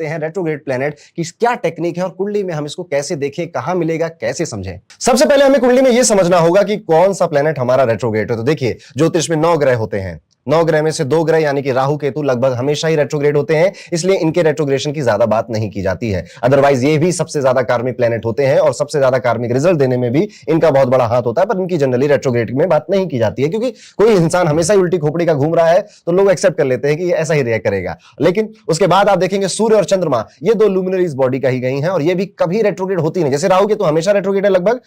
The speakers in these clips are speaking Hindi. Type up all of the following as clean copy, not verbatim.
हैं रेट्रोग्रेड प्लेनेट की क्या टेक्निक है और कुंडली में हम इसको कैसे देखें, कहां मिलेगा, कैसे समझें। सबसे पहले हमें कुंडली में यह समझना होगा कि कौन सा प्लेनेट हमारा रेट्रोग्रेड है। तो देखिए, ज्योतिष में 9 ग्रह होते हैं, 9 ग्रह में से 2 ग्रह यानी कि राहु केतु लगभग हमेशा ही रेट्रोग्रेड होते हैं, इसलिए इनके रेट्रोग्रेशन की ज्यादा बात नहीं की जाती है। अदरवाइज ये भी सबसे ज्यादा कार्मिक प्लेनेट होते हैं और सबसे ज्यादा कार्मिक रिजल्ट देने में भी इनका बहुत बड़ा हाथ होता है, पर इनकी जनरली रेट्रोग्रेड में बात नहीं की जाती है, क्योंकि कोई इंसान हमेशा ही उल्टी खोपड़ी का घूम रहा है तो लोग एक्सेप्ट कर लेते हैं कि ये ऐसा ही रिएक्ट करेगा। लेकिन उसके बाद आप देखेंगे सूर्य और चंद्रमा ये 2 लुमिनरीज बॉडी का ही गई हैं और ये भी कभी रेट्रोग्रेड होती नहीं। जैसे राहु केतु हमेशा रेट्रोग्रेड है लगभग,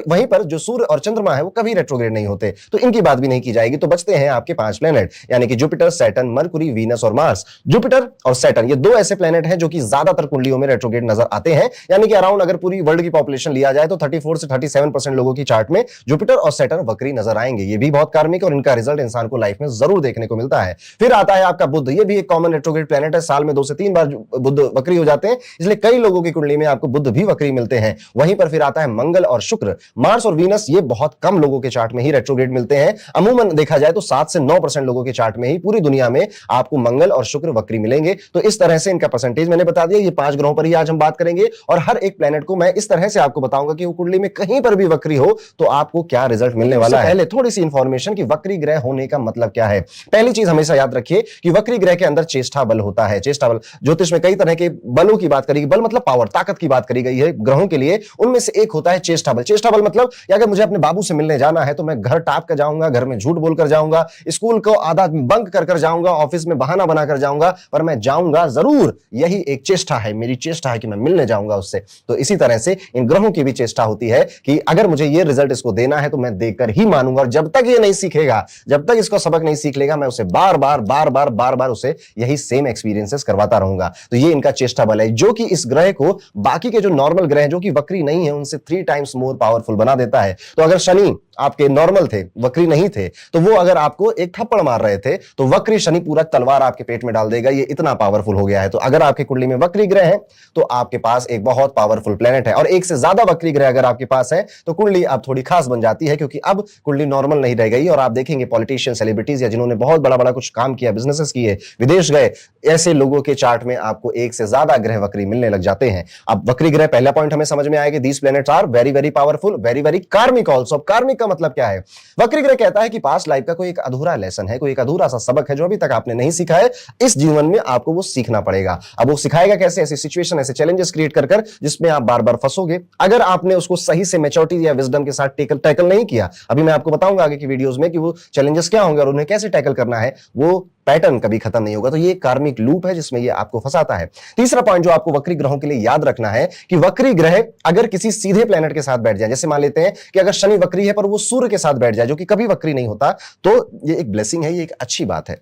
वहीं पर जो सूर्य और चंद्रमा है वो कभी रेट्रोग्रेड नहीं होते, तो इनकी बात भी नहीं की जाएगी। तो बचते हैं आपके 5 प्लेनेट यानी कि जुपिटर, सैटर्न, मरकुरी, वीनस और मार्स। जुपिटर और सैटर्न ये 2 ऐसे प्लेनेट हैं जो कि ज्यादातर कुंडलियों में रेट्रोग्रेड नजर आते हैं, यानी कि अराउंड अगर पूरी वर्ल्ड की पॉपुलेशन लिया जाए तो 34 से 37% लोगों की चार्ट में जुपिटर और सैटर्न वक्री नजर आएंगे। ये भी बहुत कार्मिक और इनका रिजल्ट इंसान को लाइफ में जरूर देखने को मिलता है। फिर आता है आपका बुध, ये भी एक कॉमन रेट्रोग्रेड प्लेनेट है, साल में 2 से 3 बार बुध वक्री हो जाते हैं, इसलिए कई लोगों की कुंडली में आपको बुध भी वक्री मिलते हैं। वहीं पर फिर आता है मंगल और शुक्र। मार्स और वीनस ये बहुत कम लोगों के चार्ट में ही रेट्रोग्रेड मिलते हैं। अमूमन देखा जाए तो 7 से 9% लोगों के चार्ट में ही पूरी दुनिया में आपको मंगल और शुक्र वक्री मिलेंगे। तो इस तरह से इनका परसेंटेज मैंने बता दिया। ये 5 ग्रहों पर ही आज हम बात करेंगे और हर एक प्लेनेट को मैं इस तरह से आपको बताऊंगा कि वो कुंडली में कहीं पर भी वक्री हो तो आपको क्या रिजल्ट मिलने वाला है। पहले थोड़ी सी इंफॉर्मेशन कि वक्री ग्रह होने का मतलब क्या है। पहली चीज हमेशा याद रखिए कि वक्री ग्रह के अंदर चेष्टा बल होता है। चेष्टा बल, ज्योतिष में कई तरह के बलों की बात करी, बल मतलब पावर, ताकत की बात करी गई है ग्रहों के लिए। उनमें से एक होता है चेष्टा बल। चेष्टा बल मतलब अगर मुझे अपने बाबू से मिलने जाना है तो मैं घर टाप कर जाऊंगा, घर में झूठ बोलकर जाऊंगा, स्कूल को आधा बंक कर जाऊंगा, ऑफिस में बहाना बनाकर जाऊंगा, पर मैं जाऊंगा जरूर। यही एक चेष्टा है, मेरी चेष्टा है कि मैं मिलने जाऊंगा उससे। तो इसी तरह से इन ग्रहों की भी चेष्टा होती है कि अगर मुझे ये रिजल्ट इसको देना है तो मैं देकर ही मानूंगा, और जब तक ये नहीं सीखेगा, जब तक इसको सबक नहीं सीख लेगा, मैं उसे बार बार उसे यही सेम एक्सपीरियंसेस करवाता रहूंगा। तो ये इनका चेष्टा बल है जो कि इस ग्रह को बाकी के जो नॉर्मल ग्रह जो कि वक्री नहीं है उनसे 3 टाइम्स मोर पावरफुल बना देता है। तो अगर शनि आपके नॉर्मल थे, वक्री नहीं थे, तो वो अगर आपको एक थप्पड़ मार रहे थे तो वक्री शनि पूरा तलवार आपके पेट में डाल देगा। ये इतना पावरफुल हो गया है। तो अगर आपकी कुंडली में वक्री ग्रह है तो आपके पास एक बहुत पावरफुल प्लेनेट है, और एक से ज्यादा वक्री ग्रह अगर आपके पास है तो कुंडली अब थोड़ी खास बन जाती है, क्योंकि अब कुंडली नॉर्मल नहीं रह गई। और आप देखेंगे पॉलिटिशियन, सेलिब्रिटीज या जिन्होंने बहुत बड़ा कुछ काम किया, बिजनेसेस किए, विदेश गए, ऐसे लोगों के चार्ट में आपको एक से ज्यादा ग्रह वक्री मिलने लग जाते हैं। अब वक्री ग्रह, पहला पॉइंट हमें समझ में आएगा, these planets are very powerful, very karmic also. Karmic का मतलब क्या है? वक्री ग्रह कहता है कि पास्ट लाइफ का कोई एक अधूरा लेसन है, कोई एक अधूरा सा सबक है जो अभी तक आपने नहीं सीखा है, इस जीवन में आपको वो सीखना पड़ेगा। अब वो सिखाएगा कैसे? ऐसी सिचुएशन, ऐसे चैलेंजेस क्रिएट कर जिसमें आप बार फंसोगे। अगर आपने उसको सही से मैच्योरिटी या विजडम के साथ टैकल नहीं किया, अभी मैं आपको बताऊंगा आगे की वीडियोस में कि वो चैलेंजेस क्या होंगे और उन्हें कैसे टैकल करना है, वो पैटर्न कभी खत्म नहीं होगा। तो ये कार्मिक लूप है जिसमें ये आपको फंसाता है। तीसरा पॉइंट जो आपको वक्री ग्रहों के लिए याद रखना है कि वक्री ग्रह अगर किसी सीधे प्लेनेट के साथ बैठ जाए, जैसे मान लेते हैं कि अगर शनि वक्री है पर वो सूर्य के साथ बैठ जाए जो कि कभी वक्री नहीं होता, तो ये एक ब्लेसिंग है, ये एक अच्छी बात है।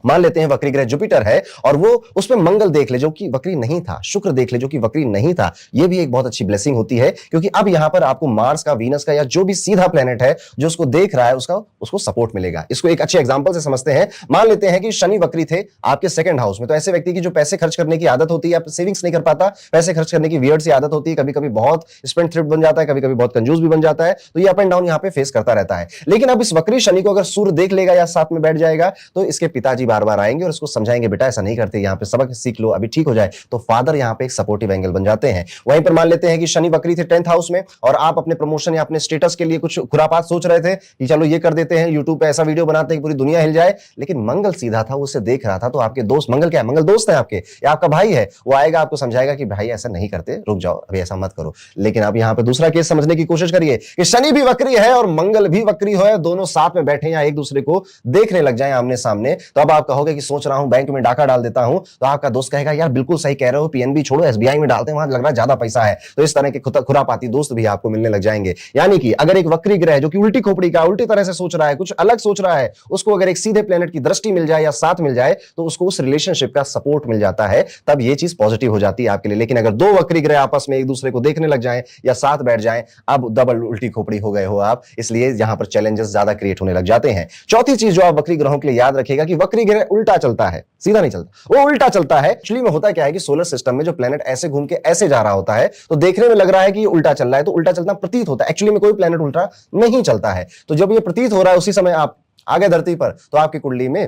मान लेते हैं वक्री ग्रह जुपिटर है और वो उसमें मंगल देख ले जो कि वक्री नहीं था, शुक्र देख ले जो कि वक्री नहीं था, ये भी एक बहुत अच्छी ब्लेसिंग होती है, क्योंकि अब यहां पर आपको मार्स का, वीनस का या जो भी सीधा प्लेनेट है जो उसको देख रहा है उसको सपोर्ट मिलेगा। इसको एक अच्छे एग्जांपल से समझते हैं। मान लेते हैं कि शनि वक्री थे आपके सेकंड हाउस में, तो ऐसे व्यक्ति की जो पैसे खर्च करने की आदत होती है, सेविंग्स नहीं कर पाता, पैसे खर्च करने की वियर्ड सी आदत होती है, कभी कभी बहुत स्पेंड थ्रिफ्ट बन जाता है, कभी कभी बहुत कंजूस भी बन जाता है, तो ये अप एंड डाउन यहां पे फेस करता रहता है। लेकिन अब इस वक्री शनि को अगर सूर्य देख लेगा या साथ में बैठ जाएगा तो इसके पिताजी बार बार आएंगे और इसको समझाएंगे, बेटा ऐसा नहीं करते, यहां पे सबक सीख लो, अभी ठीक हो जाए। तो फादर यहां पे एक सपोर्टिव एंगल बन जाते हैं। वहीं पर मान लेते हैं कि शनि वक्री थे 10th हाउस में और आप अपने प्रमोशन या अपने स्टेटस के लिए कुछ खुरापात सोच रहे थे कि चलो ये कर देते हैं, यूट्यूब पे ऐसा वीडियो बनाते हैं कि पूरी दुनिया हिल जाए, लेकिन मंगल सीधा था, उसे देख रहा था। तो आपके दोस्त, मंगल क्या है? मंगल दोस्त है आपके या आपका भाई है, वो आएगा आपको समझाएगा कि भाई ऐसा नहीं करते, रुक जाओ, अभी ऐसा मत करो। लेकिन आप यहां पे दूसरा केस समझने की कोशिश करिए कि शनि भी वक्री है और मंगल भी वक्री है, दोनों साथ में बैठे या एक दूसरे को देखने लग जाए आमने सामने। तो अब आप कहोगे कि सोच रहा हूं बैंक में डाका डाल देता हूं, तो आपका दोस्त कहेगा यार बिल्कुल सही कह रहे हो, पीएनबी छोड़ो एसबीआई में डालते हैं, वहां लग रहा है ज्यादा पैसा है। तो इस तरह के खुरापाती दोस्त भी आपको मिलने लग जाएंगे। यानी कि अगर एक वक्री ग्रह जो कि उल्टी खोपड़ी का, उल्टी तरह से सोच रहा है, कुछ अलग सोच रहा है, उसको अगर एक सीधे प्लेनेट की दृष्टि मिल जाए या साथ मिल जाए तो उसको उस रिलेशनशिप का सपोर्ट मिल जाता है, तब ये चीज पॉजिटिव हो जाती है आपके लिए। लेकिन अगर 2 वक्री ग्रह आपस में एक दूसरे को देखने लग जाएं या साथ बैठ जाएं, अब डबल उल्टी खोपड़ी हो गए हो आप, इसलिए यहां पर चैलेंजेस ज्यादा क्रिएट होने लग जाते हैं। चौथी चीज जो आप वक्री ग्रहों के लिए याद रखिएगा कि वक्री ग्रह उल्टा चलता है, सीधा नहीं चलता, वो उल्टा चलता है। एक्चुअली में होता क्या है कि सोलर सिस्टम में जो प्लेनेट ऐसे घूम के ऐसे जा रहा होता है तो देखने में लग रहा है कि ये उल्टा चल रहा है, तो उल्टा चलना प्रतीत होता है। एक्चुअली में कोई प्लेनेट उल्टा नहीं चलता है। तो जब ये प्रतीत हो रहा है उसी समय आप आ गए धरती पर, तो आपकी कुंडली में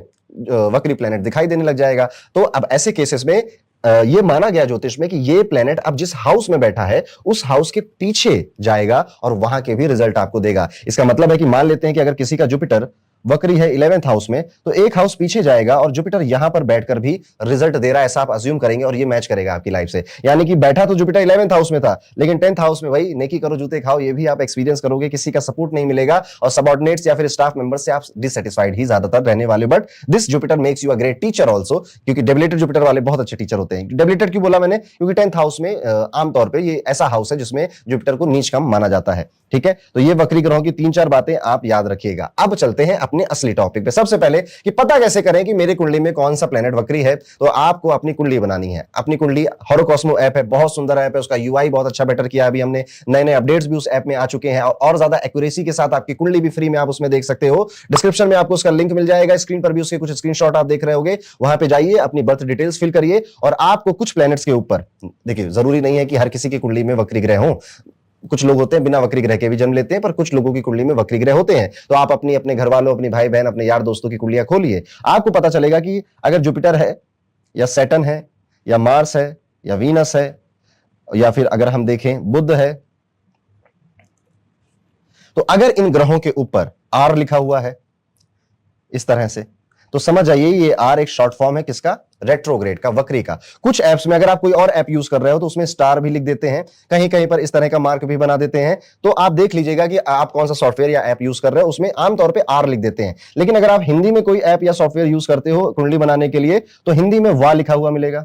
वक्री प्लेनेट दिखाई देने लग जाएगा। तो अब ऐसे केसेस में ये माना गया ज्योतिष में कि ये प्लेनेट अब जिस हाउस में बैठा है उस हाउस के पीछे जाएगा और वहां के भी रिजल्ट आपको देगा। इसका मतलब है कि मान लेते हैं कि अगर किसी का जुपिटर वक्री है 11th हाउस में, तो एक हाउस पीछे जाएगा और जुपिटर यहां पर बैठकर भी रिजल्ट दे रहा है, ऐसा आप अज्यूम करेंगे और ये मैच करेगा आपकी लाइफ से। यानी कि बैठा तो जुपिटर 11th हाउस में था, लेकिन 10th हाउस में वही नेकी करो जूते खाओ, ये भी आप एक्सपीरियंस करोगे, किसी का सपोर्ट नहीं मिलेगा और सबऑर्डिनेट्स या फिर स्टाफ मेंबर से आप डिससेटिस्फाइड ही ज्यादातर रहने वाले। But this Jupiter makes you a great teacher also, क्योंकि डेबिलेटेड जुपिटर वाले बहुत अच्छे टीचर होते हैं। डेबिलेटेड क्यों बोला मैंने? क्योंकि 10th हाउस में आमतौर पर ये ऐसा हाउस है जिसमें जुपिटर को नीच कम माना जाता है। ठीक है, तो ये वक्री ग्रहों की 3-4 बातें आप याद रखिएगा। अब चलते हैं अपने असली टॉपिक पे। सबसे पहले कि पता कैसे करें कि मेरी कुंडली में कौन सा प्लेनेट वक्री है, तो आपको अपनी कुंडली बनानी है। अपनी कुंडली हॉरोकॉस्मो ऐप है, बहुत सुंदर ऐप है, उसका यूआई बहुत अच्छा बेटर किया है। अभी हमने नए नए अपडेट्स भी उस ऐप में आ चुके हैं और ज्यादा एक्यूरेसी के साथ आपकी कुंडली भी फ्री में आप उसमें देख सकते हो। डिस्क्रिप्शन में आपको उसका लिंक मिल जाएगा, स्क्रीन पर भी उसके कुछ स्क्रीनशॉट आप देख रहे होंगे, वहां पे जाइए, अपनी बर्थ डिटेल्स फिल करिए और आपको कुछ प्लैनेट्स के ऊपर, देखिए जरूरी नहीं है कि हर किसी की कुंडली में वक्री ग्रह हो, कुछ लोग होते हैं बिना वक्री ग्रह के भी जन्म लेते हैं, पर कुछ लोगों की कुंडली में वक्री ग्रह होते हैं। तो आप अपने घर वालों, अपने भाई बहन, अपने यार दोस्तों की कुंडलियां खोलिए, आपको पता चलेगा कि अगर जुपिटर है या सैटर्न है या मार्स है या वीनस है या फिर अगर हम देखें बुध है, तो अगर इन ग्रहों के ऊपर आर लिखा हुआ है इस तरह से, तो समझ आइए ये आर एक शॉर्ट फॉर्म है किसका? रेट्रोग्रेड का, वक्री का। कुछ ऐप्स में अगर आप कोई और ऐप यूज कर रहे हो तो उसमें स्टार भी लिख देते हैं, कहीं कहीं पर इस तरह का मार्क भी बना देते हैं। तो आप देख लीजिएगा कि आप कौन सा सॉफ्टवेयर या ऐप यूज कर रहे हो, उसमें आमतौर पे आर लिख देते हैं। लेकिन अगर आप हिंदी में कोई ऐप या सॉफ्टवेयर यूज करते हो कुंडली बनाने के लिए, तो हिंदी में वाह लिखा हुआ मिलेगा,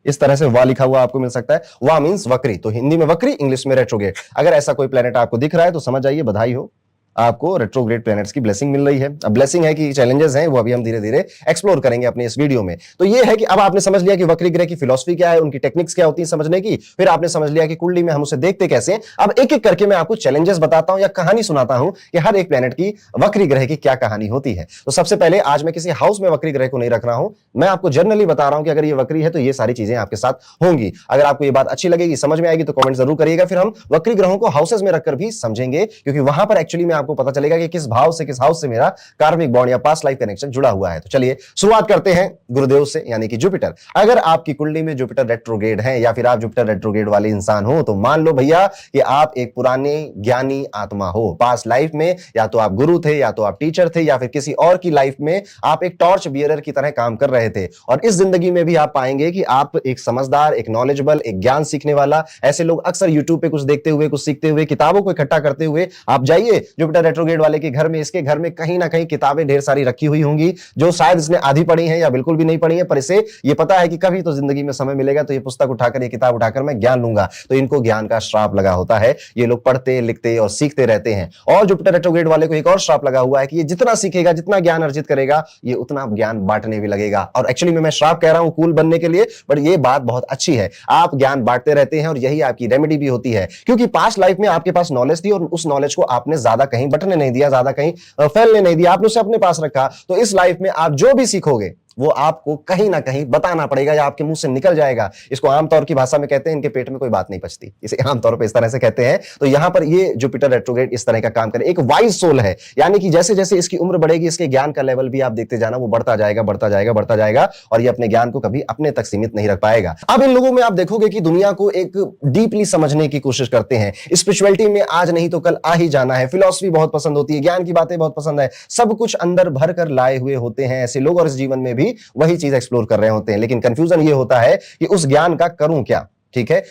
इस तरह से वाह लिखा हुआ आपको मिल सकता है। वाह मींस वक्री, तो हिंदी में वक्री, इंग्लिश में रेट्रोग्रेड। अगर ऐसा कोई प्लेनेट आपको दिख रहा है तो समझ आइए बधाई हो, आपको रेट्रोग्रेड प्लैनेट्स की ब्लेसिंग मिल रही है। अब ब्लेसिंग है कि चैलेंजेस हैं, वो अभी हम धीरे धीरे एक्सप्लोर करेंगे अपने इस वीडियो में। तो ये है कि अब आपने समझ लिया कि वक्री ग्रह की फिलॉसफी क्या है, उनकी टेक्निक्स क्या होती है समझने की, फिर आपने समझ लिया कि कुंडली में हम उसे देखते कैसे। अब एक एक करके मैं आपको चैलेंजेस बताता हूं या कहानी सुनाता हूं कि हर एक प्लैनेट की वक्री ग्रह की क्या कहानी होती है। तो सबसे पहले आज मैं किसी हाउस में वक्री ग्रह को नहीं रख रहा हूं, मैं आपको जनरली बता रहा हूं कि अगर ये वक्री है तो ये सारी चीजें आपके साथ होंगी। अगर आपको ये बात अच्छी लगेगी, समझ में आएगी, तो कमेंट जरूर करिएगा। फिर हम वक्री ग्रहों को हाउसेस में रखकर भी समझेंगे, क्योंकि वहां पर एक्चुअली में आपको पता चलेगा कि किस भाव से, किस हाउस से मेरा कार्मिक बॉन्ड या पास्ट लाइफ कनेक्शन जुड़ा हुआ है। तो चलिए शुरुआत करते हैं गुरुदेव से, यानी कि जुपिटर। अगर आपकी कुंडली में जुपिटर रेट्रोग्रेड है या फिर आप जुपिटर रेट्रोग्रेड वाले इंसान हो, तो मान लो भैया कि आप एक पुराने ज्ञानी आत्मा हो। पास्ट लाइफ में या तो आप गुरु थे, या तो आप टीचर थे, या फिर किसी और की लाइफ में आप एक टॉर्च बियरर की तरह काम कर रहे थे। और इस जिंदगी में भी आप पाएंगे कि आप एक समझदार, एक नॉलेजेबल, एक ज्ञान सीखने वाला, ऐसे लोग अक्सर यूट्यूब पे कुछ देखते हुए, कुछ सीखते हुए, किताबों को इकट्ठा करते हुए आप जाइए जुपिटर रेट्रोग्रेड वाले के घर में, इसके घर में कहीं ना कहीं किताबें ढेर सारी रखी हुई होंगी, जो शायद इसने आधी पढ़ी हैं या बिल्कुल भी नहीं पढ़ी हैं, पर इसे ये पता है कि कभी तो जिंदगी में समय मिलेगा तो ये पुस्तक उठाकर, ये किताब उठाकर मैं ज्ञान लूंगा। तो इनको ज्ञान का श्राप लगा होता है, ये लोग पढ़ते, लिखते और सीखते रहते हैं। और जुपिटर रेट्रोग्रेड वाले को एक और श्राप लगा हुआ है कि ये जितना सीखेगा, जितना ज्ञान अर्जित करेगा, ये उतना ज्ञान बांटने भी लगेगा। और एक्चुअली में मैं श्राप कह रहा हूं कूल बनने के लिए, पर ये बात बहुत अच्छी है। आप ज्ञान बांटते रहते हैं और यही आपकी रेमेडी भी होती है, क्योंकि पास्ट लाइफ में आपके पास नॉलेज थी और उस नॉलेज को आपने ज्यादा कहीं बटने नहीं दिया, ज्यादा कहीं फैलने नहीं दिया, आपने उसे अपने पास रखा। तो इस लाइफ में आप जो भी सीखोगे वो आपको कहीं ना कहीं बताना पड़ेगा या आपके मुंह से निकल जाएगा। इसको आमतौर की भाषा में कहते हैं इनके पेट में कोई बात नहीं पचती, इसे आमतौर पे इस तरह से कहते हैं। तो यहां पर ये जुपिटर रेट्रोग्रेड इस तरह का काम करे, एक वाइज सोल है, यानी कि जैसे जैसे इसकी उम्र बढ़ेगी, इसके ज्ञान का लेवल भी आप देखते जाना, वो बढ़ता जाएगा, बढ़ता जाएगा, बढ़ता जाएगा, और ये अपने ज्ञान को कभी अपने तक सीमित नहीं रख पाएगा। अब इन लोगों में आप देखोगे कि दुनिया को एक डीपली समझने की कोशिश करते हैं, स्पिरिचुअलिटी में आज नहीं तो कल आ ही जाना है, फिलॉसफी बहुत पसंद होती है, ज्ञान की बातें बहुत पसंद है, सब कुछ अंदर भर कर लाए हुए होते हैं ऐसे लोग, और इस जीवन में भी वही चीज एक्सप्लोर कर रहे होते हैं। लेकिन कंफ्यूजन ये होता है कि उस ज्ञान का करूं क्या। ठीक है,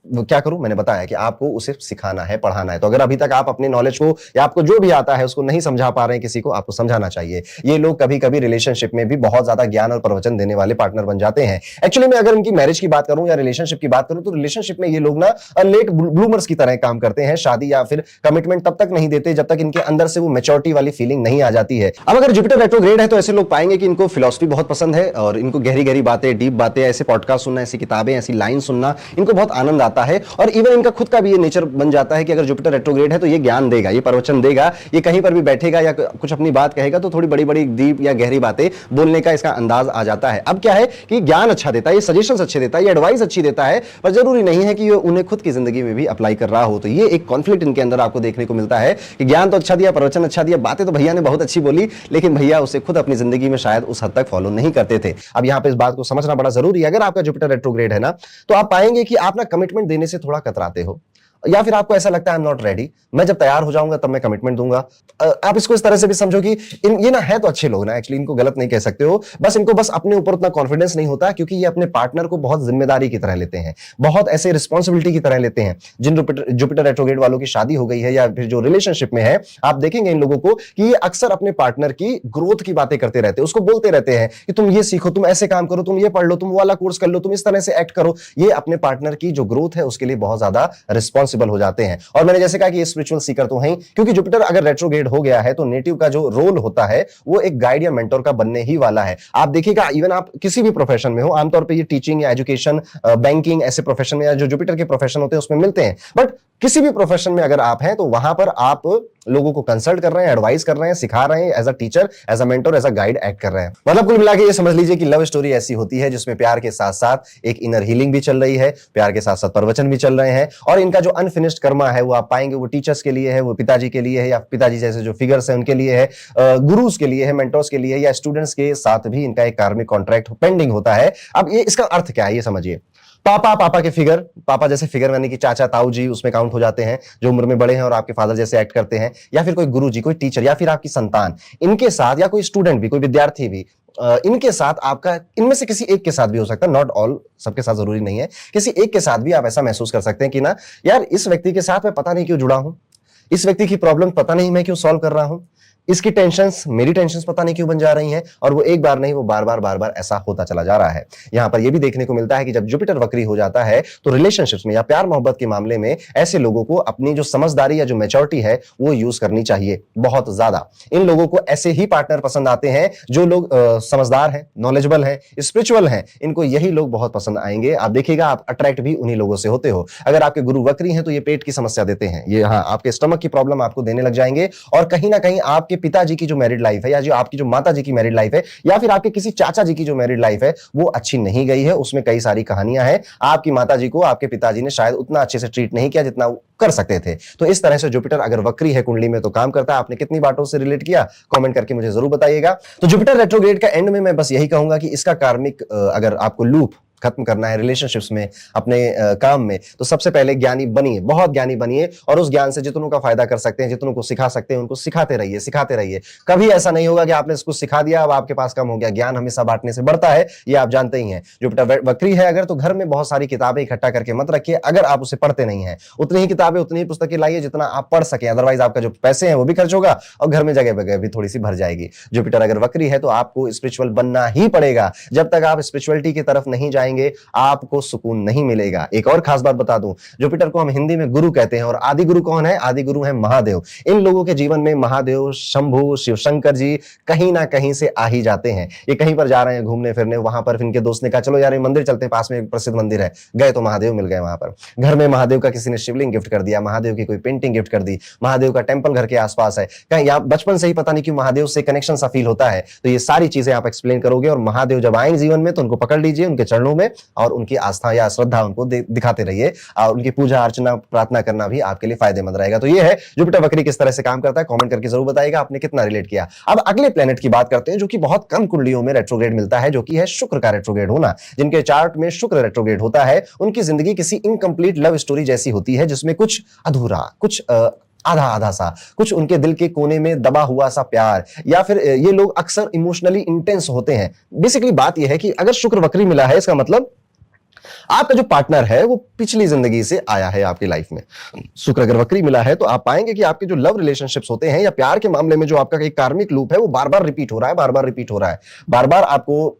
क्या करूं? मैंने बताया कि आपको उसे सिखाना है, पढ़ाना है। तो अगर अभी तक आप अपने नॉलेज को या आपको जो भी आता है उसको नहीं समझा पा रहे हैं किसी को, आपको समझाना चाहिए। ये लोग कभी कभी रिलेशनशिप में भी बहुत ज्यादा ज्ञान और प्रवचन देने वाले पार्टनर बन जाते हैं। एक्चुअली मैं अगर इनकी मैरिज की बात करूं या रिलेशनशिप की बात करूं, तो रिलेशनशिप में ये लोग ना लेट ब्लूमर्स की तरह काम करते हैं। शादी या फिर कमिटमेंट तब तक नहीं देते जब तक इनके अंदर से वो मैच्योरिटी वाली फीलिंग नहीं आ जाती है। अब अगर जुपिटर रेट्रोग्रेड है तो ऐसे लोग पाएंगे कि इनको फिलॉसफी बहुत पसंद है और इनको गहरी गहरी बातें, डीप बातें, ऐसे पॉडकास्ट सुनना, ऐसी किताबें, ऐसी लाइन सुनना इनको बहुत आनंद आता जाता है और इवन इनका खुद का भी ये नेचर बन जाता है कि अगर जुपिटर रेट्रोग्रेड है तो ये ज्ञान देगा, ये प्रवचन देगा, ये कहीं पर भी बैठेगा या कुछ अपनी बात कहेगा तो थोड़ी बड़ी बड़ी डीप या गहरी बातें बोलने का इसका अंदाज आ जाता है। अब क्या है कि ज्ञान अच्छा देता है, ये सजेशंस अच्छे देता है, ये एडवाइस अच्छी देता है, पर जरूरी नहीं है कि ये उन्हें खुद की जिंदगी में भी अप्लाई कर रहा हो। तो ये एक कॉन्फ्लिक्ट इनके अंदर आपको देखने को मिलता है कि ज्ञान तो अच्छा दिया, प्रवचन अच्छा दिया, बातें तो भैया ने बहुत अच्छी बोली, लेकिन भैया उसे खुद अपनी जिंदगी में शायद उस हद तक फॉलो नहीं करते थे। अब यहां पे इस बात को समझना बड़ा जरूरी है। अगर आपका जुपिटर रेट्रोग्रेड है ना, तो आप पाएंगे कि आप ना कमिटमेंट देने से थोड़ा कतराते हो, या फिर आपको ऐसा लगता है आई एम नॉट रेडी, मैं जब तैयार हो जाऊंगा तब मैं कमिटमेंट दूंगा। आप इसको इस तरह से भी समझो कि ये ना है तो अच्छे लोग ना, एक्चुअली इनको गलत नहीं कह सकते हो, बस इनको बस अपने ऊपर उतना कॉन्फिडेंस नहीं होता, क्योंकि ये अपने पार्टनर को बहुत जिम्मेदारी की तरह लेते हैं, बहुत ऐसे रिस्पॉन्सिबिलिटी की तरह लेते हैं। जिन जुपिटर रेट्रोग्रेड वालों की शादी हो गई है या फिर जो रिलेशनशिप में है, आप देखेंगे इन लोगों को कि ये अक्सर अपने पार्टनर की ग्रोथ की बातें करते रहते हैं, उसको बोलते रहते हैं कि तुम ये सीखो, तुम ऐसे काम करो, तुम ये पढ़ लो, तुम वो वाला कोर्स कर लो, तुम इस तरह से एक्ट करो। ये अपने पार्टनर की जो ग्रोथ है उसके लिए बहुत ज्यादा रिस्पॉन्सिबल हो जाते हैं। और मैंने जैसे कहा कि ये स्पिरिचुअल सीकर तो हैं, क्योंकि जुपिटर अगर रेट्रोग्रेड हो गया है तो नेटिव का जो रोल होता है वो एक गाइड या मेंटोर का बनने ही वाला है। आप देखिएगा, इवन आप किसी भी प्रोफेशन में हो, आमतौर पे ये टीचिंग या एजुकेशन, बैंकिंग ऐसे प्रोफेशन में या जो जुपिटर के प्रोफेशन होते हैं उसमें मिलते हैं, बट किसी भी प्रोफेशन में अगर आप हैं तो वहां पर आप लोगों को कंसल्ट कर रहे हैं, एडवाइस कर रहे हैं, सिखा रहे हैं, as a teacher, as a mentor, as a guide act कर रहे हैं। मतलब कुल मिला के ये समझ लीजिए कि लव स्टोरी ऐसी होती है जिसमें प्यार के साथ साथ एक इनर हीलिंग भी चल रही है, प्यार के साथ साथ प्रवचन भी चल रहे हैं, और इनका जो अनफिनिश्ड कर्मा है वो आप पाएंगे वो टीचर्स के लिए है, वो पिताजी के लिए है, या पिताजी जैसे जो फिगर्स है उनके लिए है, गुरुज के लिए है, मेंटर्स के लिए है, या स्टूडेंट्स के साथ भी इनका एक कार्मिक कॉन्ट्रैक्ट पेंडिंग होता है। अब ये इसका अर्थ क्या है ये समझिए। पापा के फिगर, पापा जैसे फिगर यानी कि चाचा ताऊ जी उसमें काउंट हो जाते हैं, जो उम्र में बड़े हैं और आपके फादर जैसे एक्ट करते हैं, या फिर कोई गुरुजी, कोई टीचर, या फिर आपकी संतान, इनके साथ, या कोई स्टूडेंट भी, कोई विद्यार्थी भी, इनके साथ आपका, इनमें से किसी एक के साथ भी हो सकता है, नॉट ऑल, सबके साथ जरूरी नहीं है, किसी एक के साथ भी आप ऐसा महसूस कर सकते हैं कि ना यार इस व्यक्ति के साथ मैं पता नहीं क्यों जुड़ा हूं, इस व्यक्ति की प्रॉब्लम पता नहीं मैं क्यों सॉल्व कर रहा हूं, इसकी टेंशंस मेरी टेंशंस पता नहीं क्यों बन जा रही हैं, और वो एक बार नहीं वो बार बार ऐसा होता चला जा रहा है। यहां पर ये भी देखने को मिलता है कि जब जुपिटर वक्री हो जाता है तो रिलेशनशिप्स में या प्यार मोहब्बत के मामले में ऐसे लोगों को अपनी जो समझदारी या जो मैच्योरिटी है वो यूज करनी चाहिए बहुत ज्यादा। इन लोगों को ऐसे ही पार्टनर पसंद आते हैं जो लोग समझदार हैं, नॉलेजेबल हैं, स्पिरिचुअल हैं, इनको यही लोग बहुत पसंद आएंगे। आप देखिएगा आप अट्रैक्ट भी उन्हीं लोगों से होते हो। अगर आपके गुरु वक्री हैं तो ये पेट की समस्या देते हैं, ये हाँ आपके स्टमक की प्रॉब्लम आपको देने लग जाएंगे, और कहीं ना कहीं आपके पिताजी की जो मैरिड लाइफ है, या जो आपकी जो माता जी की मैरिड लाइफ है, या फिर आपके किसी चाचा जी की जो मैरिड लाइफ है वो अच्छी नहीं गई है, उसमें कई सारी कहानियां हैं। आपकी माता जी को आपके पिताजी ने शायद उतना अच्छे से ट्रीट नहीं किया जितना कर सकते थे। तो इस तरह से जुपिटर अगर वक्री है कुंडली में तो काम करता है। आपने कितनी बातों से रिलेट किया कमेंट करके मुझे जरूर बताइएगा। तो जुपिटर रेट्रोग्रेड का एंड में मैं बस यही कहूंगा कि इसका कार्मिक अगर आपको लूप खत्म करना है रिलेशनशिप्स में, अपने काम में, तो सबसे पहले ज्ञानी बनिए, बहुत ज्ञानी बनिए, और उस ज्ञान से जितनों का फायदा कर सकते हैं, जितनों को सिखा सकते हैं उनको सिखाते रहिए, सिखाते रहिए। कभी ऐसा नहीं होगा कि आपने इसको सिखा दिया अब आपके पास कम हो गया। ज्ञान हमेशा बांटने से बढ़ता है, ये आप जानते ही हैं। जुपिटर वक्री है अगर, तो घर में बहुत सारी किताबें इकट्ठा करके मत रखिए। अगर आप उसे पढ़ते नहीं है उतनी ही किताबें, उतनी ही पुस्तकें लाइए जितना आप पढ़ सकें, अदरवाइज आपका जो पैसे हैं वो भी खर्च होगा और घर में जगह जगह भी थोड़ी सी भर जाएगी। जुपिटर अगर वक्री है तो आपको स्पिरिचुअल बनना ही पड़ेगा। जब तक आप स्पिरिचुअलिटी की तरफ नहीं जाएंगे आपको सुकून नहीं मिलेगा। एक और खास बात बता दूं, जुपिटर को हम हिंदी में गुरु कहते हैं, और आदि गुरु कौन है? आदि गुरु है महादेव। इन लोगों के जीवन में महादेव, शंभु, शिव शंकर जी कहीं ना कहीं से आ ही जाते हैं। ये कहीं पर जा रहे हैं घूमने फिरने, वहां पर इनके दोस्त ने कहा चलो यार ये मंदिर चलते हैं, पास में एक प्रसिद्ध मंदिर है, गए तो महादेव मिल गए। वहां पर घर में महादेव का किसी ने शिवलिंग गिफ्ट कर दिया, महादेव की कोई पेंटिंग गिफ्ट कर दी, महादेव का टेंपल घर के आसपास है, कहीं आप बचपन से ही पता नहीं क्यों महादेव से कनेक्शन सा फील होता है। तो ये सारी चीजें आप एक्सप्लेन करोगे, और महादेव जब आएंगे जीवन में तो उनको पकड़ लीजिए उनके चरणों में, और उनकी आस्था या श्रद्धा उनको दिखाते रहिए, और उनकी पूजा अर्चना प्रार्थना करना भी आपके लिए फायदेमंद रहेगा। तो ये है जुपिटर वक्री किस तरह से काम करता है। कमेंट करके जरूर बताइएगा आपने कितना रिलेट किया। अब अगले प्लेनेट की बात करते हैं जो कि बहुत कम कुंडलियों में रेट्रोग्रेड मिलता है, जो कि है शुक्र का रेट्रोग्रेड होना। जिनके चार्ट में शुक्र रेट्रोग्रेड होता है उनकी जिंदगी किसी इनकम्प्लीट लव स्टोरी जैसी होती है, जिसमें कुछ अधूरा, कुछ आधा आधा सा, कुछ उनके दिल के कोने में दबा हुआ सा प्यार, या फिर ये लोग अक्सर इमोशनली इंटेंस होते हैं। बेसिकली बात यह है कि अगर शुक्र वक्री मिला है इसका मतलब आपका जो पार्टनर है वो पिछली जिंदगी से आया है आपकी लाइफ में। शुक्र अगर वक्री मिला है तो आप पाएंगे कि आपके जो लव रिलेशनशिप्स होते हैं या प्यार के मामले में जो आपका एक कार्मिक लूप है वो बार बार रिपीट हो रहा है, बार बार रिपीट हो रहा है, बार बार आपको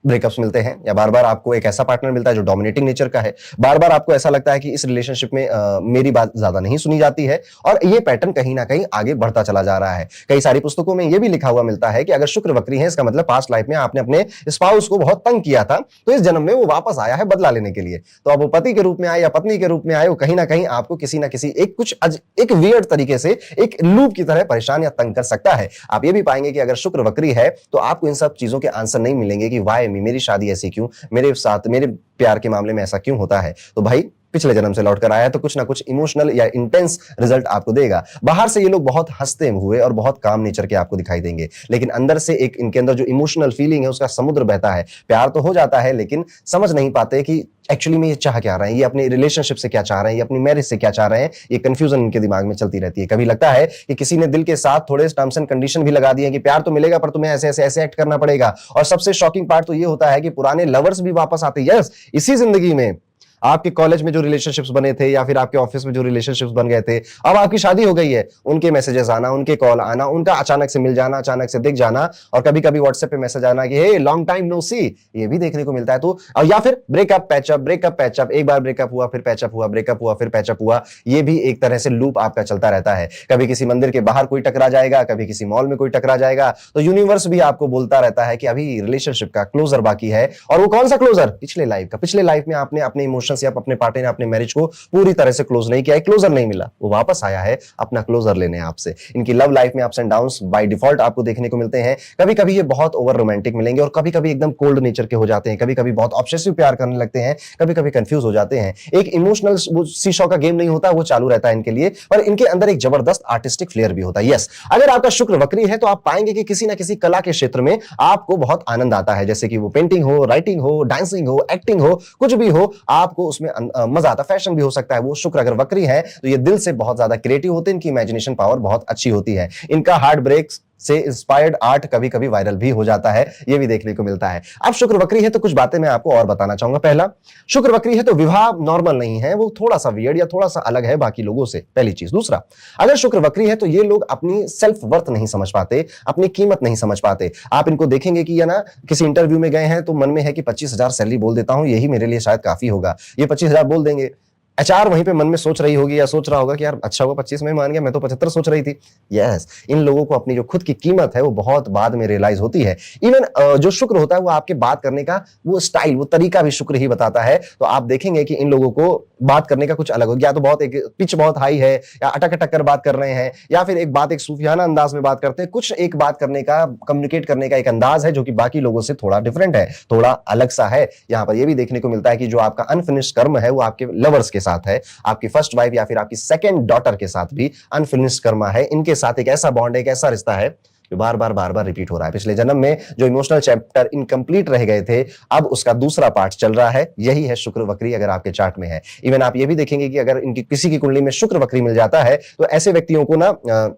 ब्रेकअप्स मिलते हैं, या बार बार आपको एक ऐसा पार्टनर मिलता है जो डोमिनेटिंग नेचर का है, बार बार आपको ऐसा लगता है कि इस रिलेशनशिप में मेरी बात ज्यादा नहीं सुनी जाती है, और ये पैटर्न कहीं ना कहीं आगे बढ़ता चला जा रहा है। कई सारी पुस्तकों में यह भी लिखा हुआ मिलता है कि अगर शुक्र वक्री है, इसका मतलब पास्ट लाइफ में आपने अपने स्पाउस को बहुत तंग किया था, तो इस जन्म में वो वापस आया है बदला लेने के लिए। तो अब वो पति के रूप में आए या पत्नी के रूप में आए, वो कहीं ना कहीं आपको किसी ना किसी एक वियर्ड तरीके से एक लूप की तरह परेशान या तंग कर सकता है। आप ये भी पाएंगे कि अगर शुक्र वक्री है तो आपको इन सब चीजों के आंसर नहीं मिलेंगे कि वाई मी, मेरी शादी ऐसी क्यों, मेरे साथ मेरे प्यार के मामले में ऐसा क्यों होता है। तो भाई पिछले जन्म से लौट कर आया तो कुछ ना कुछ इमोशनल या इंटेंस रिजल्ट आपको देगा। बाहर से ये लोग बहुत हंसते हुए और बहुत काम नेचर के आपको दिखाई देंगे, लेकिन अंदर से एक इनके अंदर जो इमोशनल फीलिंग है उसका समुद्र बहता है। प्यार तो हो जाता है लेकिन समझ नहीं पाते कि एक्चुअली में ये चाह क्या रहे हैं, ये अपने रिलेशनशिप से क्या चाह रहे हैं, ये अपनी मैरिज से क्या चाह रहे हैं। ये कंफ्यूजन इनके दिमाग में चलती रहती है। कभी लगता है कि किसी ने दिल के साथ थोड़े टर्म्स एंड कंडीशन भी लगा दिए कि प्यार तो मिलेगा पर तुम्हें ऐसे ऐसे ऐसे एक्ट करना पड़ेगा। और सबसे शॉकिंग पार्ट तो ये होता है कि पुराने लवर्स भी वापस आते हैं। यस, इसी जिंदगी में आपके कॉलेज में जो रिलेशनशिप्स बने थे या फिर आपके ऑफिस में जो रिलेशनशिप्स बन गए थे, अब आपकी शादी हो गई है, उनके मैसेजेस आना, उनके कॉल आना, उनका अचानक से मिल जाना, अचानक से दिख जाना, और कभी कभी व्हाट्सएप पे मैसेज आना कि हे लॉन्ग टाइम नो सी, ये भी देखने को मिलता है। तो या फिर ब्रेकअप पैचअप, एक बार ब्रेकअप हुआ फिर पैचअप हुआ, ब्रेकअप हुआ फिर पैचअप हुआ, ये भी एक तरह से लूप आपका चलता रहता है। कभी किसी मंदिर के बाहर कोई टकरा जाएगा, कभी किसी मॉल में कोई टकरा जाएगा, तो यूनिवर्स भी आपको बोलता रहता है कि अभी रिलेशनशिप का क्लोजर बाकी है। और वो कौन सा क्लोजर? पिछले लाइफ का। पिछले लाइफ में आपने अपने इमोशंस या अपने पार्टनर अपने मैरिज को पूरी तरह से क्लोज नहीं किया, क्लोजर नहीं मिला, वो वापस आया है अपना क्लोजर लेने आपसे। इनकी लव लाइफ में ups and downs by default आपको देखने को मिलते हैं। कभी कभी ये बहुत ओवर रोमांटिक मिलेंगे और कभी कभी एकदम कोल्ड नेचर के हो जाते हैं, कभी कभी बहुत ऑब्सेसिव प्यार करने लगते हैं, कभी कभी कंफ्यूज हो जाते हैं। एक इमोशनल सीशॉ का गेम नहीं होता, वो चालू रहता है इनके लिए, पर इनके अंदर एक जबरदस्त आर्टिस्टिक फ्लेयर भी होता है। यस, अगर आपका शुक्र वक्री है तो आप पाएंगे कि किसी ना किसी कला के क्षेत्र में आपको बहुत आनंद आता है, जैसे कि वो पेंटिंग हो, राइटिंग हो, डांसिंग हो, एक्टिंग हो, कुछ भी हो, आपको उसमें मजा आता है। फैशन भी हो सकता है। वो शुक्र अगर वक्री है तो ये दिल से बहुत ज्यादा क्रिएटिव होते हैं, इनकी इमेजिनेशन पावर बहुत अच्छी होती है। इनका हार्ट ब्रेक से इंस्पायर्ड आर्ट कभी कभी वायरल भी हो जाता है, ये भी देखने को मिलता है। अब शुक्र वक्री है तो कुछ बातें मैं आपको और बताना चाहूंगा। पहला, शुक्र वक्री है तो विवाह नॉर्मल नहीं है, वो थोड़ा सा वियर्ड या थोड़ा सा अलग है बाकी लोगों से, पहली चीज। दूसरा, अगर शुक्र वक्री है तो ये लोग अपनी सेल्फ वर्थ नहीं समझ पाते, अपनी कीमत नहीं समझ पाते। आप इनको देखेंगे कि या ना किसी इंटरव्यू में गए हैं तो मन में है कि 25,000 सैलरी बोल देता हूं, यही मेरे लिए शायद काफी होगा। ये 25,000 बोल देंगे, एचआर वहीं पे मन में सोच रही होगी या सोच रहा होगा कि यार अच्छा हुआ 25 में मान गया, मैं तो 75 सोच रही थी। यस, इन लोगों को अपनी जो खुद की कीमत है वो बहुत बाद में रियलाइज होती है। इवन जो शुक्र होता है वो आपके बात करने का वो स्टाइल, वो तरीका भी शुक्र ही बताता है। तो आप देखेंगे कि इन लोगों को बात करने का कुछ अलग हो गया, तो बहुत एक पिच बहुत हाई है, या अटक अटक कर बात कर रहे हैं, या फिर एक सूफियाना अंदाज में बात करते हैं। कुछ एक बात करने का, कम्युनिकेट करने का एक अंदाज है जो कि बाकी लोगों से थोड़ा डिफरेंट है, थोड़ा अलग सा है। यहां पर यह भी देखने को मिलता है कि जो आपका अनफिनिश्ड कर्म है वो आपके लवर्स के साथ है, आपकी फर्स्ट वाइफ या फिर आपकी सेकंड डॉटर के साथ भी अनफिनिश्ड कर्मा है। इनके साथ एक ऐसा बॉन्ड है, एक ऐसा रिश्ता है जो बार बार रिपीट हो रहा है। पिछले जन्म में जो इमोशनल चैप्टर इनकम्प्लीट रह गए थे, अब उसका दूसरा पार्ट चल रहा है। यही है शुक्र वक्री अगर आपके चार्ट में है। इवन आप ये भी देखेंगे कि अगर इनकी किसी की कुंडली में शुक्र वक्री मिल जाता है तो ऐसे व्यक्तियों को ना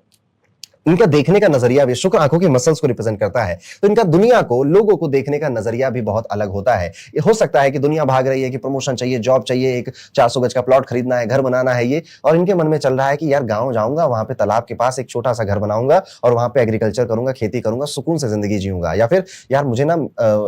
इनका देखने का नजरिया भी, शुक्र आंखों की मसल्स को रिप्रेजेंट करता है, तो इनका दुनिया को, लोगों को देखने का नजरिया भी बहुत अलग होता है। ये हो सकता है कि दुनिया भाग रही है कि प्रमोशन चाहिए, जॉब चाहिए, एक 400 गज का प्लॉट खरीदना है, घर बनाना है ये, और इनके मन में चल रहा है कि यार गांव जाऊंगा, वहां पे तालाब के पास एक छोटा सा घर बनाऊंगा और वहां पे एग्रीकल्चर करूंगा, खेती करूंगा, सुकून से जिंदगी जीऊंगा। या फिर यार मुझे ना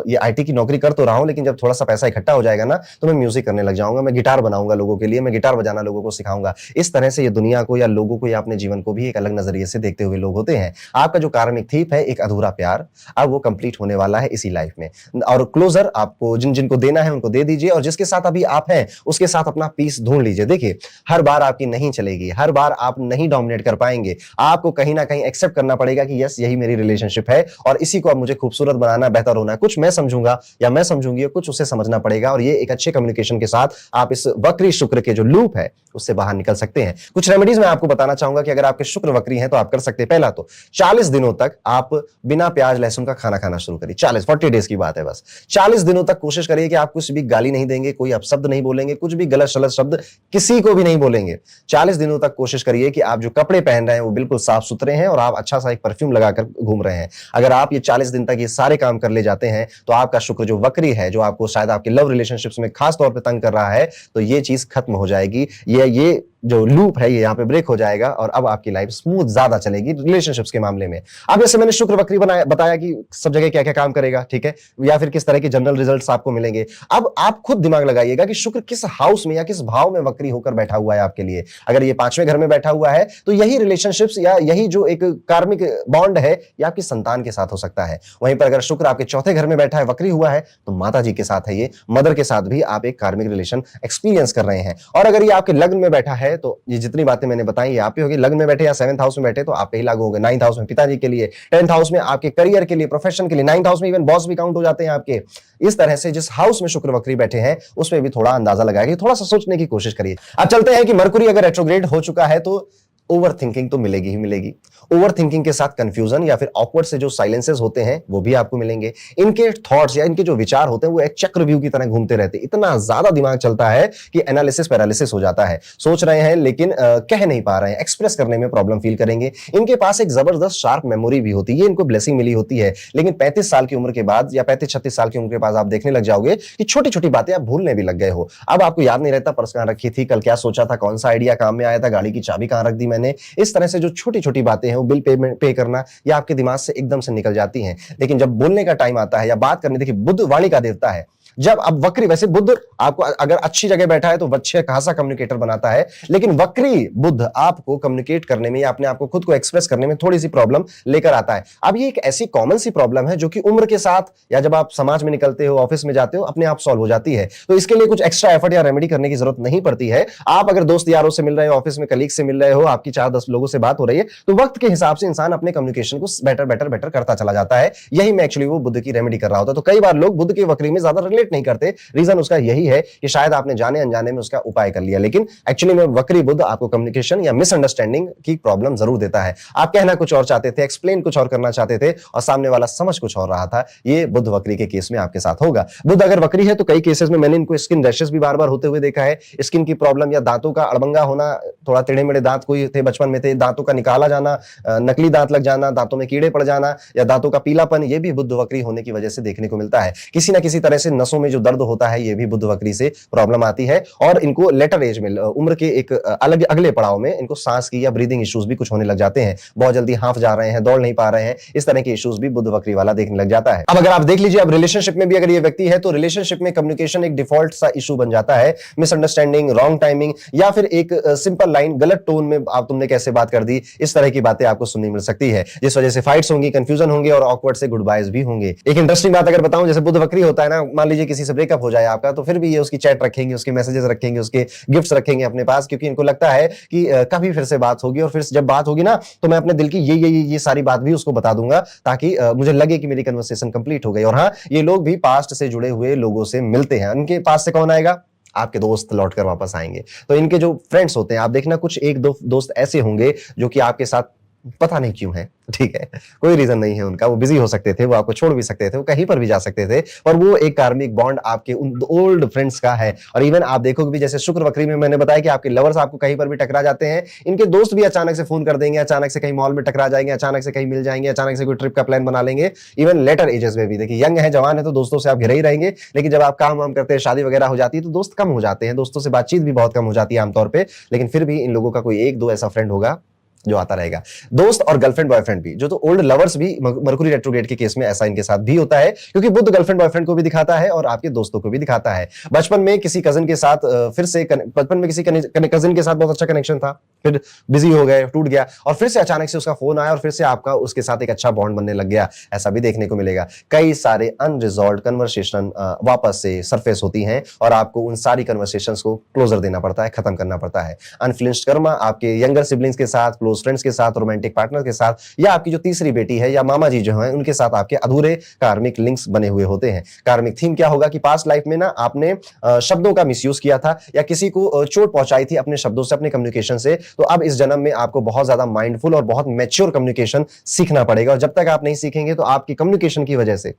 ये आईटी की नौकरी कर तो रहा हूं, लेकिन जब थोड़ा सा पैसा इकट्ठा हो जाएगा ना तो मैं म्यूजिक करने लग जाऊंगा, मैं गिटार बनाऊंगा लोगों के लिए, मैं गिटार बजाना लोगों को सिखाऊंगा। इस तरह से ये दुनिया को या लोगों को या अपने जीवन को भी एक अलग नजरिए से देखते हुए लोग होते हैं। आपका जो कार्मिक थीप है, एक अधूरा प्यार, अब वो कंप्लीट होने वाला है इसी लाइफ में। और क्लोजर आपको जिनको देना है उनको दे दीजिए, और जिसके साथ अभी आप हैं उसके साथ अपना पीस ढूंढ लीजिए। देखिए, हर बार आपकी नहीं चलेगी, हर बार आप नहीं डोमिनेट कर पाएंगे। आपको कहीं ना कहीं एक्सेप्ट करना पड़ेगा कि यस, यही मेरी रिलेशनशिप है और इसी को अब मुझे खूबसूरत बनाना, बेहतर होना है। कुछ मैं समझूंगा या मैं समझूंगी, कुछ उसे समझना पड़ेगा, और ये एक अच्छे कम्युनिकेशन के साथ आप इस वक्री शुक्र के जो लूप है उससे बाहर निकल सकते हैं। कुछ रेमेडीज मैं आपको बताना चाहूंगा कि अगर आपके शुक्र वक्री हैं तो आप कर सकते हैं। पहला तो 40 दिनों तक आप बिना प्याज लहसुन का खाना खाना शुरू करिए। 40 डेज की बात है बस। 40 दिनों तक कोशिश करिए कि आप कुछ भी गाली नहीं देंगे, कोई अपशब्द नहीं बोलेंगे, कुछ भी गलत सलत शब्द किसी को भी नहीं बोलेंगे। 40 दिनों तक कोशिश करिए कि आप जो कपड़े पहन रहे हैं वो बिल्कुल साफ सुथरे हैं और आप अच्छा सा एक परफ्यूम लगाकर घूम रहे हैं। अगर आप ये 40 दिन तक ये सारे काम कर ले जाते हैं तो आपका शुक्र जो वक्री है, जो आपको शायद आपके लव रिलेशनशिप्स में खास तौर पर तंग कर रहा है, तो ये चीज खत्म हो जाएगी। ये जो लूप है ये यहाँ पे ब्रेक हो जाएगा और अब आपकी लाइफ स्मूथ ज्यादा चलेगी रिलेशनशिप्स के मामले में। अब जैसे मैंने शुक्र वक्री बताया कि सब जगह क्या क्या काम करेगा, ठीक है, या फिर किस तरह के जनरल रिजल्ट्स आपको मिलेंगे। अब आप खुद दिमाग लगाइएगा कि शुक्र किस हाउस में या किस भाव में वक्री होकर बैठा हुआ है आपके लिए। अगर ये 5वें घर में बैठा हुआ है तो यही रिलेशनशिप्स या यही जो एक कार्मिक बॉन्ड है ये आपकी संतान के साथ हो सकता है। वहीं पर अगर शुक्र आपके 4थे घर में बैठा है, वक्री हुआ है, तो माता जी के साथ है, ये मदर के साथ भी आप एक कार्मिक रिलेशन एक्सपीरियंस कर रहे हैं। और अगर ये आपके लग्न में बैठा है तो ये जितनी बातें मैंने बताई ये आप ही होगी। लग्न में बैठे या 7th हाउस में बैठे तो आप पे ही लागू होगा। 9th हाउस में पिताजी के लिए, 10th हाउस में आपके करियर के लिए, प्रोफेशन के लिए, 9th हाउस में इवन बॉस भी काउंट हो जाते हैं आपके। इस तरह से जिस हाउस में शुक्र वक्री बैठे हैं उसमें भी थोड़ा अंदाजा लगाइए, थोड़ा सा सोचने की कोशिश करिए। अब चलते हैं कि मरकुरी अगर रेट्रोग्रेड हो चुका है तो ओवर थिंकिंग तो मिलेगी ही मिलेगी। ओवर थिंकिंग के साथ कंफ्यूजन या फिर ऑकवर्ड से जो साइलेंसेस होते हैं वो भी आपको मिलेंगे। इनके थॉट्स या इनके जो विचार होते हैं वो एक चक्रव्यूह की तरह घूमते रहते हैं। इतना ज्यादा दिमाग चलता है कि एनालिसिस पैरालिसिस हो जाता है। सोच रहे हैं लेकिन कह नहीं पा रहे हैं, एक्सप्रेस करने में प्रॉब्लम फील करेंगे। इनके पास एक जबरदस्त शार्प मेमोरी भी होती है, इनको ब्लेसिंग मिली होती है। लेकिन 35 साल की उम्र के बाद या 35-36 साल की उम्र के बाद आप देखने लग जाओगे कि छोटी छोटी बातें आप भूलने भी लग गए हो। अब आपको याद नहीं रहता पर्स कहां रखी थी, कल क्या सोचा था, कौन सा आइडिया काम में आया था, गाड़ी की चाबी कहां रख दी मैंने। इस तरह से जो छोटी छोटी बातें हैं वो बिल पे करना या आपके दिमाग से एकदम से निकल जाती हैं। लेकिन जब बोलने का टाइम आता है या बात करने, देखिए बुध वाणी का देवता है। जब अब वक्री, वैसे बुध आपको अगर अच्छी जगह बैठा है तो अच्छे खासा कम्युनिकेटर बनाता है, लेकिन वक्री बुध आपको कम्युनिकेट करने में या अपने आप को खुद को एक्सप्रेस करने में थोड़ी सी प्रॉब्लम लेकर आता है। अब ये एक ऐसी कॉमन सी प्रॉब्लम है जो कि उम्र के साथ या जब आप समाज में निकलते हो, ऑफिस में जाते हो, अपने आप सॉल्व हो जाती है। तो इसके लिए कुछ एक्स्ट्रा एफर्ट या रेमेडी करने की जरूरत नहीं पड़ती है। आप अगर दोस्त यारों से मिल रहे हो, ऑफिस में कलीग से मिल रहे हो, आपकी 4-10 लोगों से बात हो रही है, तो वक्त के हिसाब से इंसान अपने कम्युनिकेशन को बेटर करता चला जाता है। यही मैं एक्चुअली वो बुध की रेमेडी कर रहा होता। तो कई बार लोग बुध की वक्री में ज्यादा रिलेट नहीं करते। रीजन उसका यही है कि शायद आपने जाने अनजाने में उसका उपाय कर लिया, लेकिन एक्चुअली में वक्री बुध आपको कम्युनिकेशन या मिसअंडरस्टैंडिंग की प्रॉब्लम जरूर देता है। आप कहना कुछ और चाहते थे, एक्सप्लेन कुछ और करना चाहते थे और सामने वाला समझ कुछ और रहा था। ये बुध वक्री के केस में आपके साथ होगा। बुध अगर वक्री है तो कई केसेस में मैंने इनको स्किन रैशेस भी बार बार होते हुए देखा है। स्किन की प्रॉब्लम या दांतों का अड़बंगा होना, थोड़ा टेढ़े मेढ़े दांत कोई थे बचपन में थे, दांतों का निकाला जाना, नकली दांत लग जाना, दांतों में कीड़े पड़ जाना या दांतों का पीलापन, ये भी बुध वक्री होने की वजह से देखने को मिलता है। किसी ना किसी तरह से नसों में जो दर्द होता है ये भी बुध वक्री से प्रॉब्लम आती है। और इनको लेटर एज में, उम्र के एक अलग अगले पड़ाव में इनको सांस की या ब्रीदिंग इश्यूज भी कुछ होने लग जाते हैं। बहुत जल्दी हांफ जा रहे हैं, दौड़ नहीं पा रहे हैं, इस तरह के इश्यूज भी बुध वक्री वाला देखने लग जाता है। अब अगर आप देख लीजिए, अब रिलेशनशिप में भी अगर ये व्यक्ति है तो रिलेशनशिप में कम्युनिकेशन एक डिफॉल्ट सा इशू बन जाता है। मिसअंडरस्टैंडिंग, रॉन्ग टाइमिंग या फिर एक सिंपल लाइन, गलत टोन में आप तुमने कैसे बात कर दी, इस तरह की बातें आपको सुनने मिल सकती है, जिस वजह से फाइट्स होंगी, कंफ्यूजन होंगे और ऑकवर्ड से गुड बायज भी होंगे। एक इंटरेस्टिंग बात अगर बताऊं, जैसे बुध वक्री होता है ना, मान लीजिए किसी से ब्रेकअप हो जाए आपका, तो फिर भी ये उसकी चैट रखेंगे, उसके मैसेजेस रखेंगे, उसके गिफ्ट्स रखेंगे अपने पास, क्योंकि इनको लगता है कि कभी फिर से बात होगी और फिर जब बात होगी ना तो मैं अपने दिल की ये सारी बात भी उसको बता दूंगा ताकि मुझे लगे कि मेरी कन्वर्सेशन कंप्लीट हो गई। और हाँ, ये लोग भी पास्ट से जुड़े हुए लोगों से मिलते हैं। इनके पास से कौन आएगा? आपके दोस्त लौट कर वापस आएंगे। तो इनके जो फ्रेंड्स होते हैं, आप देखना कुछ एक दो दोस्त ऐसे होंगे जो कि आपके साथ पता नहीं क्यों है, ठीक है, कोई रीजन नहीं है उनका, वो बिजी हो सकते थे, वो आपको छोड़ भी सकते थे, वो कहीं पर भी जा सकते थे, पर वो एक कार्मिक बॉन्ड आपके उन ओल्ड फ्रेंड्स का है। और इवन आप देखोगे भी, जैसे शुक्र वक्री में मैंने बताया कि आपके लवर्स आपको कहीं पर भी टकरा जाते हैं, इनके दोस्त भी अचानक से फोन कर देंगे, अचानक से कहीं मॉल में टकरा जाएंगे, अचानक से कहीं मिल जाएंगे, अचानक से कोई ट्रिप का प्लान बना लेंगे। इवन लेटर एजेस में भी, देखिए यंग है, जवान है तो दोस्तों से आप घिरे ही रहेंगे, लेकिन जब आप काम वाम करते हैं, शादी वगैरह हो जाती है तो दोस्त कम हो जाते हैं, दोस्तों से बातचीत भी बहुत कम हो जाती है आमतौर पर। लेकिन फिर भी इन लोगों का कोई एक दो ऐसा फ्रेंड होगा जो आता रहेगा। दोस्त और गर्लफ्रेंड बॉयफ्रेंड भी, जो तो ओल्ड लवर्स भी मरकुरी रेट्रोग्रेड के केस में ऐसा इनके साथ भी होता है, क्योंकि बुध गर्लफ्रेंड बॉयफ्रेंड को भी दिखाता है और आपके दोस्तों को भी दिखाता है। बचपन में किसी कजन के साथ बचपन में किसी कजन के साथ बहुत अच्छा कनेक्शन था, फिर बिजी हो गए, टूट गया, और फिर से अचानक से उसका फोन आया और फिर से आपका उसके साथ एक अच्छा बॉन्ड बनने लग गया। ऐसा भी देखने को मिलेगा। कई सारे अनरिजॉल्व्ड कन्वर्सेशन वापस से सरफेस होती हैं और आपको उन सारी कन्वर्सेशंस को क्लोजर देना पड़ता है, खत्म करना पड़ता है। अनफ्लिंच्ड कर्मा आपके यंगर सिबलिंग्स के साथ, क्लोज फ्रेंड्स के साथ, रोमांटिक पार्टनर के साथ, या आपकी जो तीसरी बेटी है या मामा जी जो हैं उनके साथ आपके अधूरे कार्मिक लिंक्स बने हुए होते हैं। कार्मिक थीम क्या होगा कि पास्ट लाइफ में ना आपने शब्दों का मिसयूज किया था या किसी को चोट पहुंचाई थी अपने शब्दों से, अपने कम्युनिकेशन से। तो अब इस जन्म में आपको बहुत ज्यादा माइंडफुल और बहुत मैच्योर कम्युनिकेशन सीखना पड़ेगा, और जब तक आप नहीं सीखेंगे तो आपकी कम्युनिकेशन की वजह से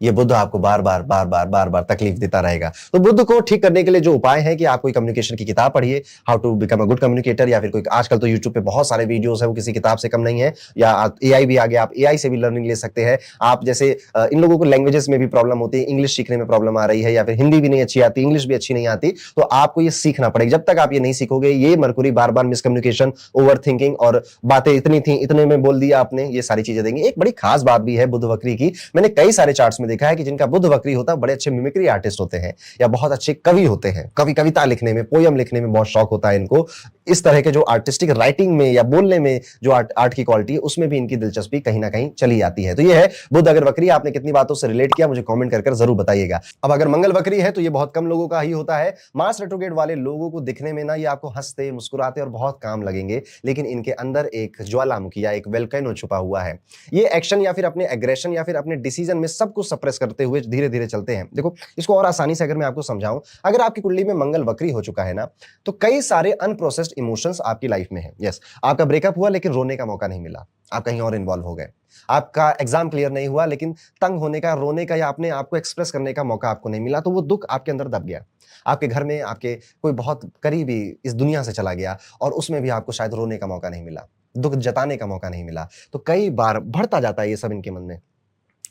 ये बुध आपको बार बार तकलीफ देता रहेगा। तो बुध को ठीक करने के लिए जो उपाय है कि आप कोई कम्युनिकेशन की किताब पढ़िए, how to become a good communicator, या फिर कोई आजकल तो यूट्यूब पे बहुत सारे वीडियोस है, वो किसी किताब से कम नहीं है, या एआई भी आ गया, आप एआई से भी लर्निंग ले सकते हैं। आप जैसे इन लोगों को लैंग्वेजेस में भी प्रॉब्लम होती है, इंग्लिश सीखने में प्रॉब्लम आ रही है, या फिर हिंदी भी नहीं अच्छी आती, इंग्लिश भी अच्छी नहीं आती, तो आपको ये सीखना पड़ेगा। जब तक आप ये नहीं सीखोगे, ये मरकुरी बार बार मिसकम्युनिकेशन, ओवर थिंकिंग और बातें इतनी थी इतने में बोल दिया आपने, ये सारी चीजें देंगे। एक बड़ी खास बात भी है बुध वक्री की, मैंने कई सारे चार्ट्स में देखा है कि जिनका बुध वक्री होता है बड़े अच्छे मिमिक्री आर्टिस्ट होते हैं, या बहुत अच्छे कवि होते हैं, कविता लिखने में, पोयम लिखने में बहुत शौक होता है इनको। इस तरह के जो आर्टिस्टिक राइटिंग में या बोलने में जो आर्ट की क्वालिटी है, उसमें भी इनकी दिलचस्पी कहीं ना कहीं चली आती है। तो ये है बुध अगर वक्री। आपने कितनी बातों से रिलेट किया मुझे कमेंट कर जरूर बताइएगा। अब अगर मंगल वक्री है तो ये बहुत कम लोगों का ही होता है। मार्स रेट्रोग्रेड वाले लोगों को दिखने में ना ये आपको हंसते मुस्कुराते और बहुत काम लगेंगे, लेकिन इनके अंदर एक ज्वालामुखी या एक वोल्केनो छुपा हुआ है। ये एक्शन या फिर अपने एग्रेशन या फिर अपने डिसीजन में सब कुछ सप्रेस करते हुए धीरे धीरे चलते हैं। देखो इसको और आसानी से अगर मैं आपको समझाऊं, अगर आपकी कुंडली में मंगल वक्री हो चुका है ना, तो कई सारे अनप्रोसेस्ड इमोशंस आपकी लाइफ में है। यस, आपका ब्रेकअप हुआ लेकिन रोने का मौका नहीं मिला, आप कहीं और इन्वॉल्व हो गए। आपका एग्जाम क्लियर नहीं हुआ लेकिन तंग होने का, रोने का या अपने आप को एक्सप्रेस करने का मौका आपको नहीं मिला, तो वो दुख आपके अंदर दब गया। आपके घर में आपके कोई बहुत करीबी इस दुनिया से चला गया और उसमें भी आपको शायद रोने का मौका नहीं मिला, दुख जताने का मौका नहीं मिला। तो कई बार बढ़ता जाता है ये सब इनके मन में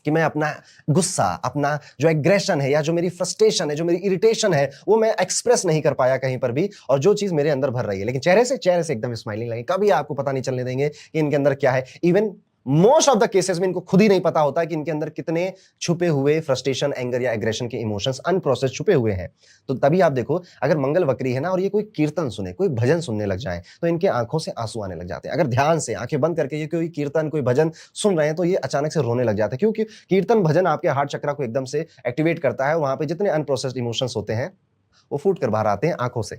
कि मैं अपना गुस्सा, अपना जो एग्रेशन है या जो मेरी फ्रस्ट्रेशन है, जो मेरी इरिटेशन है, वो मैं एक्सप्रेस नहीं कर पाया कहीं पर भी, और जो चीज मेरे अंदर भर रही है। लेकिन चेहरे से एकदम स्माइलिंग लगे, कभी आपको पता नहीं चलने देंगे कि इनके अंदर क्या है। Even most of the cases में इनको खुद ही नहीं पता होता है कि इनके अंदर कितने छुपे हुए फ्रस्ट्रेशन, एंगर या एग्रेशन के इमोशंस अनप्रोसेस छुपे हुए हैं। तो तभी आप देखो, अगर मंगल वक्री है ना और ये कोई कीर्तन सुने, कोई भजन सुनने लग जाए, तो इनके आंखों से आंसू आने लग जाते हैं। अगर ध्यान से आंखें बंद करके ये कोई कीर्तन, कोई भजन सुन रहे हैं, तो ये अचानक से रोने लग जाते हैं, क्योंकि कीर्तन भजन आपके हार्ट चक्रा को एकदम से एक्टिवेट करता है। वहां पे जितने अनप्रोसेस्ड इमोशंस होते हैं वो फूट कर बाहर आते हैं आंखों से।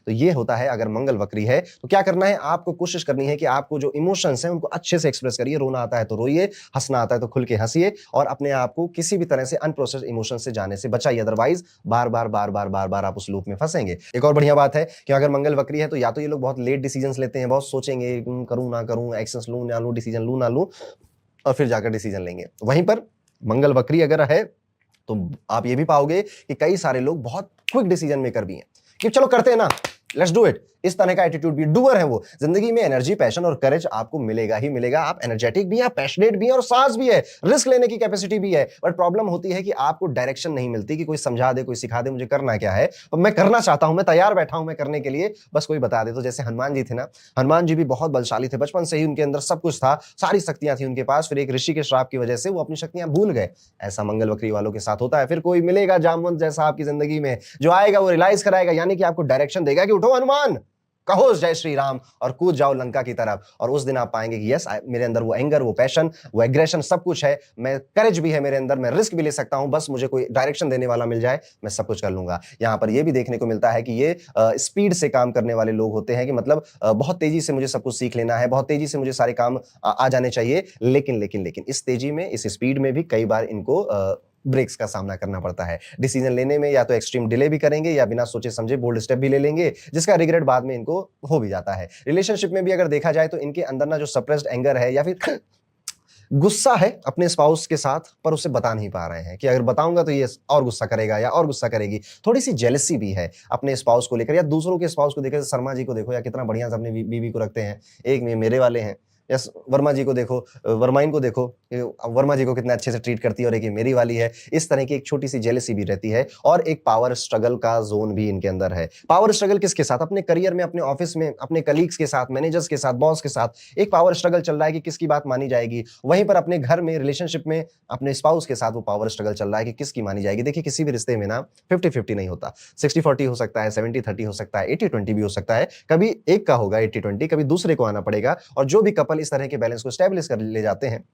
तो ये होता है अगर मंगल वक्री है। तो क्या करना है, आपको कोशिश करनी है कि आपको जो इमोशंस हैं उनको अच्छे से एक्सप्रेस करिए। रोना आता है तो रोइए, हंसना आता है तो खुल के हंसिए, और अपने आप को किसी भी तरह से अनप्रोसेस्ड इमोशन से जाने से बचाइए। अदरवाइज बार बार आप उस लूप में फंसेंगे। एक और बढ़िया बात है कि अगर मंगल वक्री है तो या तो ये लोग बहुत लेट डिसीजंस लेते हैं, बहुत सोचेंगे करूं ना करूं, एक्शंस लूं ना लूं, डिसीजन लूं ना लूं, और फिर जाकर डिसीजन लेंगे। वहीं पर मंगल वक्री अगर है तो आप ये भी पाओगे कि कई सारे लोग बहुत क्विक डिसीजन मेकर भी हैं कि चलो करते हैं ना, लेट्स डू इट। इस तरह का एटीट्यूड भी, डूअर है वो। जिंदगी में एनर्जी, पैशन और करेज आपको मिलेगा ही मिलेगा। आप एनर्जेटिक भी हैं, पैशनेट भी हैं, और साहस भी है, रिस्क लेने की कैपेसिटी भी है। बट प्रॉब्लम होती है कि आपको डायरेक्शन नहीं मिलती कि कोई समझा दे, कोई सिखा दे मुझे करना क्या है। और मैं करना चाहता हूं, मैं तैयार बैठा हूं मैं करने के लिए, बस कोई बता दे। तो जैसे हनुमान जी थे ना, हनुमान जी भी बहुत बलशाली थे, बचपन से ही उनके अंदर सब कुछ था, सारी शक्तियां थी उनके पास। फिर एक ऋषि के श्राप की वजह से वो अपनी शक्तियां भूल गए। ऐसा मंगल वक्री वालों के साथ होता है। फिर कोई मिलेगा जामवंत जैसा आपकी जिंदगी में, जो आएगा वो रियलाइज कराएगा, यानी कि आपको डायरेक्शन देगा कि उठो हनुमान, कहो जय श्री राम और कूद जाओ लंका की तरफ। और उस दिन आप पाएंगे कि यस, मेरे अंदर वो एंगर, वो पैशन, वो एग्रेशन सब कुछ है, मैं करेज भी है मेरे अंदर, मैं रिस्क भी ले सकता हूं, बस मुझे कोई डायरेक्शन देने वाला मिल जाए, मैं सब कुछ कर लूंगा। यहां पर यह भी देखने को मिलता है कि ये स्पीड से काम करने वाले लोग होते हैं, कि मतलब बहुत तेजी से मुझे सब कुछ सीख लेना है, बहुत तेजी से मुझे सारे काम आ जाने चाहिए। लेकिन इस तेजी में, इस स्पीड में भी कई बार इनको ब्रेक्स का सामना करना पड़ता है। डिसीजन लेने में या तो एक्सट्रीम डिले भी करेंगे या बिना सोचे समझे बोल्ड स्टेप भी ले लेंगे, जिसका रिग्रेट बाद में इनको हो भी जाता है। रिलेशनशिप में भी अगर देखा जाए तो इनके अंदर ना जो सप्रेस्ड एंगर है या फिर गुस्सा है अपने स्पाउस के साथ, पर उसे बता नहीं पा रहे हैं कि अगर बताऊंगा तो ये और गुस्सा करेगा या और गुस्सा करेगी। थोड़ी सी जेलसी भी है अपने स्पाउस को लेकर, या दूसरों के स्पाउस को देखकर। शर्मा जी को देखो, या कितना बढ़िया से अपनी बीवी को रखते हैं, एक में मेरे वाले हैं। यस, वर्मा जी को देखो, वर्माइन को देखो, वर्मा जी को कितना अच्छे से ट्रीट करती है, और एक मेरी वाली है। इस तरह की एक छोटी सी जेलसी भी रहती है, और एक पावर स्ट्रगल का जोन भी इनके अंदर है। पावर स्ट्रगल किसके साथ? अपने करियर में, अपने ऑफिस में, अपने कलीग्स के साथ, मैनेजर्स के साथ, बॉस के साथ एक पावर स्ट्रगल चल रहा है कि किसकी बात मानी जाएगी। वहीं पर अपने घर में, रिलेशनशिप में, अपने स्पाउस के साथ वो पावर स्ट्रगल चल रहा है कि किसकी मानी जाएगी। देखिए, किसी भी रिश्ते में ना 50-50 नहीं होता, 60-40 हो सकता है, 70-30 हो सकता है, 80-20 भी हो सकता है। कभी एक का होगा 80-20, कभी दूसरे को आना पड़ेगा। और जो भी कपल इस तरह के बैलेंस को स्टेब्लिश कर ले जाते हैं,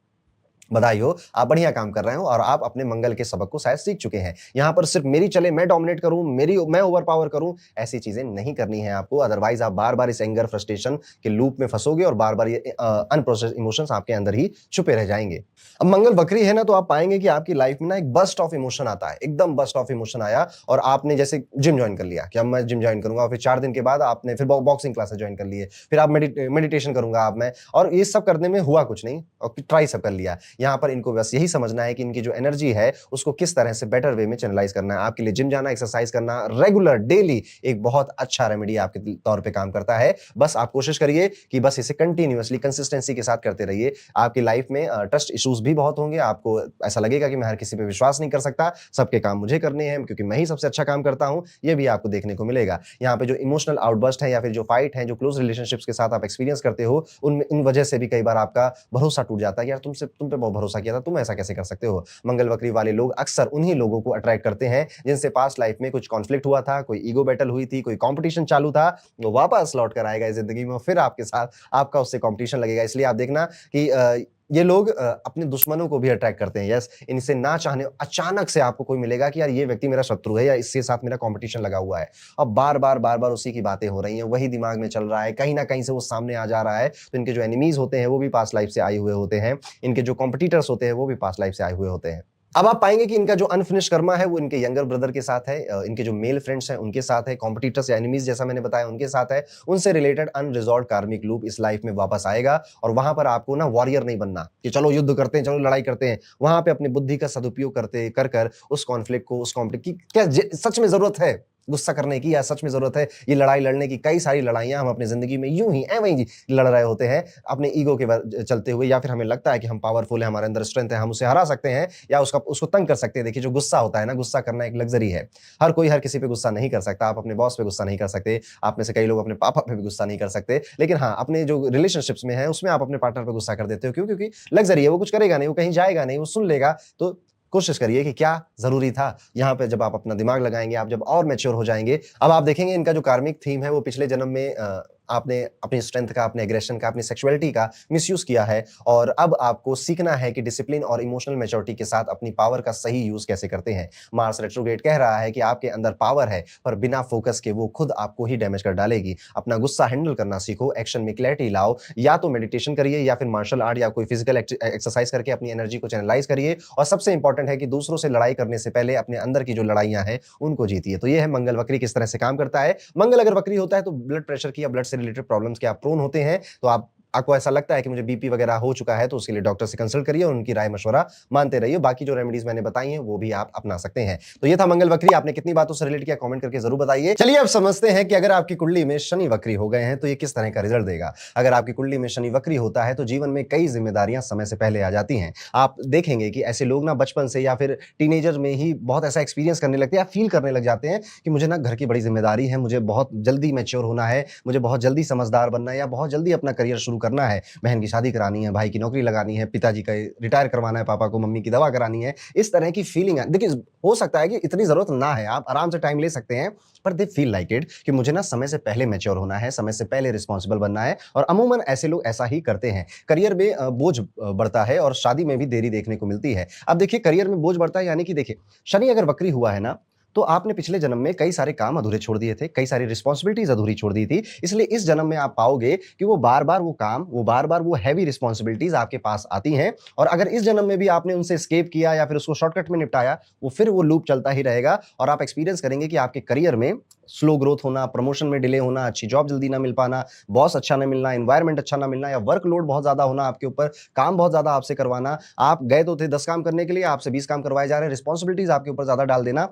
बधाई हो, आप बढ़िया काम कर रहे हो, और आप अपने मंगल के सबक को शायद सीख चुके हैं। यहां पर सिर्फ मेरी चले, मैं डोमिनेट करूं, मैं ओवर पावर करूं, ऐसी चीजें नहीं करनी है आपको। अदरवाइज आप बार बार इस एंगर, फ्रस्ट्रेशन के लूप में फंसोगे, और बार बार ये अनप्रोसेस्ड इमोशंस आपके अंदर ही छुपे रह जाएंगे। अब मंगल वक्री है ना, तो आप पाएंगे कि आपकी लाइफ में ना एक बस्ट ऑफ इमोशन आता है, एकदम बस्ट ऑफ इमोशन आया, और आपने जैसे जिम ज्वाइन कर लिया कि अब मैं जिम ज्वाइन करूंगा, फिर 4 दिन के बाद आपने फिर बॉक्सिंग क्लासेस ज्वाइन कर लिए, फिर आप मेडिटेशन करूंगा आप मैं, और ये सब करने में हुआ कुछ नहीं, और ट्राई सब कर लिया। यहाँ पर इनको बस यही समझना है कि इनकी जो एनर्जी है उसको किस तरह से बेटर वे में चैनलाइज करना है। आपके लिए जिम जाना, एक्सरसाइज करना रेगुलर डेली एक बहुत अच्छा रेमेडी आपके तौर पे काम करता है। बस आप कोशिश करिए कि बस इसे कंटिन्यूअसली कंसिस्टेंसी के साथ करते रहिए। आपकी लाइफ में ट्रस्ट इश्यूज भी बहुत होंगे, आपको ऐसा लगेगा कि मैं हर किसी पे विश्वास नहीं कर सकता, सबके काम मुझे करने हैं क्योंकि मैं ही सबसे अच्छा काम करता हूं, ये भी आपको देखने को मिलेगा। यहाँ पे जो इमोशनल आउटबर्स्ट है या फिर जो फाइट है, जो क्लोज रिलेशनशिप्स के साथ आप एक्सपीरियंस करते हो, उनमें इन वजह से भी कई बार आपका भरोसा टूट जाता है कि यार तुम पे बहुत भरोसा किया था, तुम ऐसा कैसे कर सकते हो। मंगल वक्री वाले लोग अक्सर उन्हीं लोगों को अट्रैक्ट करते हैं जिनसे पास्ट लाइफ में कुछ कॉन्फ्लिक्ट हुआ था, कोई ईगो बैटल हुई थी, कोई कंपटीशन चालू था, वो वापस लौट कर आएगा इस जिंदगी में, फिर आपके साथ आपका उससे कंपटीशन लगेगा। इसलिए आप देखना कि ये लोग अपने दुश्मनों को भी अट्रैक्ट करते हैं। यस, इनसे ना चाहने अचानक से आपको कोई मिलेगा कि यार ये व्यक्ति मेरा शत्रु है या इसके साथ मेरा कंपटीशन लगा हुआ है। अब बार बार उसी की बातें हो रही हैं, वही दिमाग में चल रहा है, कहीं ना कहीं से वो सामने आ जा रहा है। तो इनके जो एनिमीज होते हैं वो भी पास्ट लाइफ से आए हुए होते हैं, इनके जो कॉम्पिटिटर्स होते हैं वो भी पास्ट लाइफ से आए हुए होते हैं। अब आप पाएंगे कि इनका जो अनफिनिश कर्मा है वो इनके यंगर ब्रदर के साथ है, इनके जो मेल फ्रेंड्स हैं उनके साथ है, कॉम्पिटिटर्स या एनिमीज जैसा मैंने बताया उनके साथ है। उनसे रिलेटेड अनरिजॉल्व कार्मिक लूप इस लाइफ में वापस आएगा और वहां पर आपको ना वॉरियर नहीं बनना कि चलो युद्ध करते हैं, चलो लड़ाई करते हैं। वहां पे अपनी बुद्धि का सदुपयोग करते कर उस कॉन्फ्लिक्ट को, उस कॉन्फ्लिक्ट की क्या सच में जरूरत है गुस्सा करने की, या सच में जरूरत है ये लड़ाई लड़ने की। कई सारी लड़ाइयां हम अपनी जिंदगी में यूं ही एवं ही लड़ रहे होते हैं अपने ईगो के चलते हुए, या फिर हमें लगता है कि हम पावरफुल है, हमारे अंदर स्ट्रेंथ है, हम उसे हरा सकते हैं या उसको तंग कर सकते हैं। देखिए जो गुस्सा होता है ना, गुस्सा करना एक लग्जरी है। हर कोई हर किसी पे गुस्सा नहीं कर सकता। आप अपने बॉस पे गुस्सा नहीं कर सकते, आप में से कई लोग अपने पापा पे भी गुस्सा नहीं कर सकते, लेकिन हाँ अपने जो रिलेशनशिप्स में है उसमें आप अपने पार्टनर पे गुस्सा कर देते हो। क्यों? क्योंकि लग्जरी है, वो कुछ करेगा नहीं, वो कहीं जाएगा नहीं, वो सुन लेगा। तो कोशिश करिए कि क्या जरूरी था। यहां पे जब आप अपना दिमाग लगाएंगे, आप जब और मैच्योर हो जाएंगे, अब आप देखेंगे इनका जो कार्मिक थीम है वो पिछले जन्म में आपने अपनी स्ट्रेंथ का, अपने एग्रेशन का, अपनी सेक्सुअलिटी का मिसयूज किया है और अब आपको सीखना है कि डिसिप्लिन और इमोशनल मैच्योरिटी के साथ अपनी पावर का सही यूज कैसे करते हैं। मार्स रेट्रोग्रेड कह रहा है कि आपके अंदर पावर है पर बिना फोकस के वो खुद आपको ही डैमेज कर डालेगी। अपना गुस्सा हैंडल करना सीखो, एक्शन में क्लैरिटी लाओ, या तो मेडिटेशन करिए या फिर मार्शल आर्ट या कोई फिजिकल एक्सरसाइज करके अपनी एनर्जी को चैनलाइज करिए। और सबसे इंपॉर्टेंट है कि दूसरों से लड़ाई करने से पहले अपने अंदर की जो लड़ाइयां हैं उनको जीतिए। तो ये है मंगल वक्री किस तरह से काम करता है। मंगल अगर वक्री होता है तो ब्लड प्रेशर की या ब्लड से रिलेटेड प्रॉब्लम्स के आप प्रोन होते हैं, तो आपको ऐसा लगता है कि मुझे बीपी वगैरह हो चुका है, तो उसके लिए डॉक्टर से कंसल्ट करिए और उनकी राय मशवरा मानते रहिए। बाकी जो रेमेडीज मैंने बताई हैं वो भी आप अपना सकते हैं। तो ये था मंगल वक्री। आपने कितनी बातों से रिलेट किया कमेंट करके जरूर बताइए। चलिए अब समझते हैं कि अगर आपकी कुंडली में शनि वक्री हो गए हैं तो ये किस तरह का रिजल्ट देगा। अगर आपकी कुंडली में शनि वक्री होता है तो जीवन में कई जिम्मेदारियां समय से पहले आ जाती हैं। आप देखेंगे कि ऐसे लोग ना बचपन से या फिर टीनेजर में ही बहुत ऐसा एक्सपीरियंस करने लगते हैं या फील करने लग जाते हैं कि मुझे ना घर की बड़ी जिम्मेदारी है, मुझे बहुत जल्दी मैच्योर होना है, मुझे बहुत जल्दी समझदार बनना है या बहुत जल्दी अपना करियर शुरू करना है, बहन की शादी करानी है, भाई की नौकरी लगानी है, पिताजी का रिटायर करवाना है, पापा को मम्मी की दवा करानी है। इस तरह की फीलिंग है। देखिए हो सकता है कि इतनी जरूरत ना है, आप आराम से टाइम ले सकते हैं, पर दे फील लाइक इट कि मुझे ना समय से पहले मैच्योर होना है, समय से पहले रिस्पॉन्सिबल बनना है। और अमूमन ऐसे लोग ऐसा ही करते हैं। करियर में बोझ बढ़ता है और शादी में भी देरी देखने को मिलती है। अब देखिए करियर में बोझ बढ़ता है यानी कि देखिए शनि अगर वक्री हुआ है ना, तो आपने पिछले जन्म में कई सारे काम अधूरे छोड़ दिए थे, कई सारी रिस्पॉन्सिबिलिटीज अधूरी छोड़ दी थी। इसलिए इस जन्म में आप पाओगे कि वो बार बार वो हैवी रिस्पॉन्सिबिलिटीज आपके पास आती हैं। और अगर इस जन्म में भी आपने उनसे एस्केप किया या फिर उसको शॉर्टकट में निपटाया, वो फिर वो लूप चलता ही रहेगा और आप एक्सपीरियंस करेंगे कि आपके करियर में स्लो ग्रोथ होना, प्रमोशन में डिले होना, अच्छी जॉब जल्दी ना मिल पाना, बॉस अच्छा ना मिलना, एनवायरमेंट अच्छा ना मिलना, या वर्कलोड बहुत ज्यादा होना आपके ऊपर, काम बहुत ज्यादा आपसे करवाना। आप गए तो थे 10 काम करने के लिए, आपसे 20 काम करवाए जा रहे हैं, रिस्पॉन्सिबिलिटीज आपके ऊपर ज्यादा डाल देना।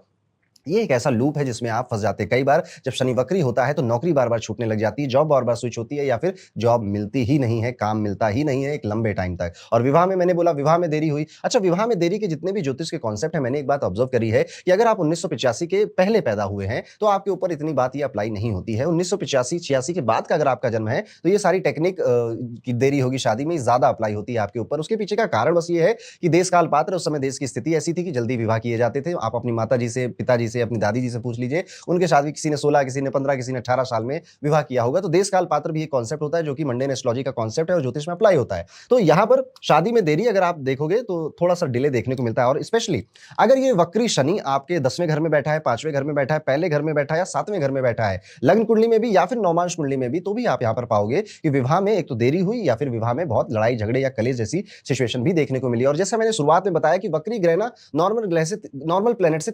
ये एक ऐसा लूप है जिसमें आप फंस जाते हैं। कई बार जब शनि वक्री होता है तो नौकरी बार बार छूटने लग जाती है, जॉब बार बार स्विच होती है या फिर जॉब मिलती ही नहीं है, काम मिलता ही नहीं है एक लंबे टाइम तक। और विवाह में मैंने बोला विवाह में देरी हुई। अच्छा, विवाह में देरी के जितने भी ज्योतिष के कॉन्सेप्ट है, मैंने एक बात ऑब्जर्व करी है कि अगर आप 1985 के पहले पैदा हुए हैं तो आपके ऊपर इतनी बात ये अप्लाई नहीं होती है। 1985-86 के बाद का अगर आपका जन्म है तो ये सारी टेक्निक की देरी होगी शादी में ज्यादा अप्लाई होती है आपके ऊपर। उसके पीछे का कारण बस ये है कि देश काल पात्र, उस समय देश की स्थिति ऐसी थी कि जल्दी विवाह किए जाते थे। आप अपनी माता जी से, पिताजी से, अपनी दादी जी से पूछ लीजिए, उनके शादी किसी ने 16, किसी ने 15, किसी ने 18 साल में विवाह किया होगा। तो देश काल पात्र भी एक कॉन्सेप्ट होता है जो कि मंडेन एस्ट्रोलॉजी का कॉन्सेप्ट है और ज्योतिष में अप्लाई होता है। तो यहां पर शादी में देरी अगर आप देखोगे तो थोड़ा सा डिले देखने को मिलता है। और स्पेशली अगर ये वक्री शनि आपके 10वें घर में बैठा है, 5वें घर में बैठा है, पहले घर में बैठा है या 7वें घर में बैठा है, लग्न कुंडली में भी या फिर नवमांश कुंडली में भी, तो भी आप यहां पर पाओगे कि विवाह में एक तो देरी हुई या फिर विवाह में बहुत लड़ाई झगड़े या कलेश जैसी सिचुएशन भी देखने को मिली। और जैसे मैंने शुरुआत में बताया कि वक्री ग्रह ना नॉर्मल ग्रह से, नॉर्मल प्लेनेट से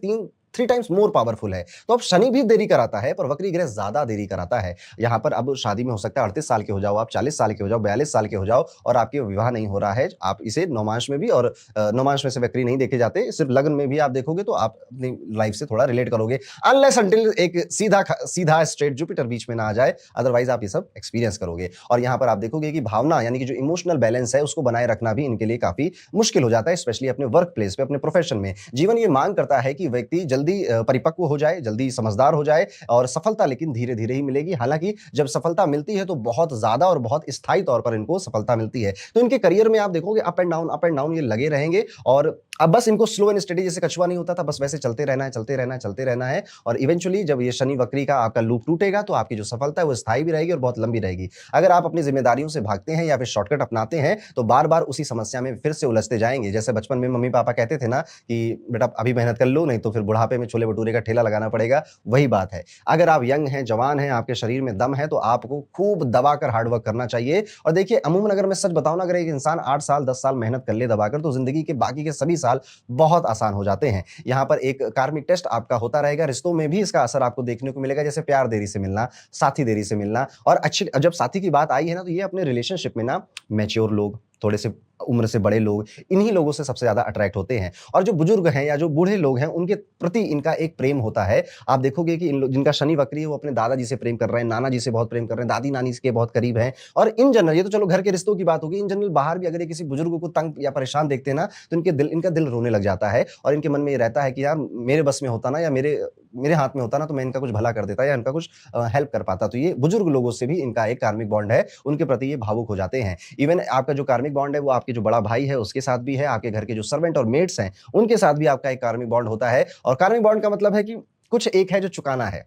3 टाइम्स मोर पावरफुल है। तो अब शनि भी देरी कराता है, पर वक्री ग्रह ज्यादा देरी कराता है। यहाँ पर अब शादी में हो सकता है 38 साल के हो जाओ, आप 40 साल के हो जाओ, 42 साल के हो जाओ और आपके विवाह नहीं हो रहा है। आप इसे नौमांश में भी, और नौमांश में से वक्री नहीं देखे जाते, सिर्फ लग्न में भी आप देखोगे तो आप अपनी लाइफ से थोड़ा रिलेट करोगे, अनलेस अंटिल एक सीधा स्ट्रेट जुपिटर बीच में ना आ जाए, अदरवाइज आप ये सब एक्सपीरियंस करोगे। और यहाँ पर आप देखोगे कि भावना यानी कि जो इमोशनल बैलेंस है उसको बनाए रखना भी इनके लिए काफी मुश्किल हो जाता है, स्पेशली अपने वर्क प्लेस पे, अपने प्रोफेशन में। जीवन ये मांग करता है कि व्यक्ति जल्दी परिपक्व हो जाए, जल्दी समझदार हो जाए, और सफलता लेकिन धीरे धीरे ही मिलेगी। हालांकि जब सफलता मिलती है तो बहुत ज्यादा और बहुत स्थायी तौर पर इनको सफलता मिलती है। तो इनके करियर में आप देखोगे अप एंड डाउन ये लगे रहेंगे, और अब बस इनको स्लो एंड स्टडी, जैसे कछुआ नहीं होता था, बस वैसे चलते रहना है, चलते रहना है, चलते रहना है। और इवेंचुअली जब ये शनि वक्री का आपका लूप टूटेगा तो आपकी जो सफलता है वो स्थायी भी रहेगी और बहुत लंबी रहेगी। अगर आप अपनी जिम्मेदारियों से भागते हैं या फिर शॉर्टकट अपनाते हैं तो बार बार उसी समस्या में फिर से उलझते जाएंगे। जैसे बचपन में मम्मी पापा कहते थे ना कि बेटा अभी मेहनत कर लो, नहीं तो फिर बुढ़ापे में छोले भटूरे का ठेला लगाना पड़ेगा। वही बात है, अगर आप यंग हैं, जवान हैं, आपके शरीर में दम है, तो आपको खूब दबाकर हार्डवर्क करना चाहिए। और देखिए अमूमन अगर मैं सच बताऊं ना, अगर एक इंसान 8 साल 10 साल मेहनत कर ले दबाकर, तो जिंदगी के बाकी के सभी साल बहुत आसान हो जाते हैं। यहाँ पर एक कार्मिक टेस्ट आपका होता रहेगा, रिश्तों में भी इसका असर आपको देखने को मिलेगा, जैसे प्यार देरी से मिलना, साथी देरी से मिलना। और अच्छी जब साथी की बात आई है ना, तो ये अपने रिलेशनशिप में ना मैच्योर लोग, थोड़े से उम्र से बड़े लोग, इन्हीं लोगों से सबसे ज्यादा अट्रैक्ट होते हैं। और जो बुजुर्ग हैं या जो बूढ़े लोग हैं उनके प्रति इनका एक प्रेम होता है। आप देखोगे कि जिनका शनि वक्री है वो अपने दादाजी से प्रेम कर रहे हैं, नाना जी से बहुत प्रेम कर रहे हैं, दादी नानी के बहुत करीब हैं। और इन जनरल, ये तो चलो घर के रिश्तों की बात होगी, इन जनरल बाहर भी अगर ये किसी बुजुर्ग को तंग या परेशान देखते हैं ना, तो इनका दिल रोने लग जाता है। और इनके मन में ये रहता है कि यार मेरे बस में होता ना, या मेरे हाथ में होता ना, तो मैं इनका कुछ भला कर देता या इनका कुछ हेल्प कर पाता। तो ये बुजुर्ग लोगों से भी इनका एक कार्मिक बॉन्ड है, उनके प्रति ये भावुक हो जाते हैं। इवन आपका जो कार्मिक बॉन्ड है वो आपके जो बड़ा भाई है उसके साथ भी है, आपके घर के जो सर्वेंट और मेड्स हैं उनके साथ भी आपका एक कार्मिक बॉन्ड होता है। और कार्मिक बॉन्ड का मतलब है कि कुछ एक है जो चुकाना है,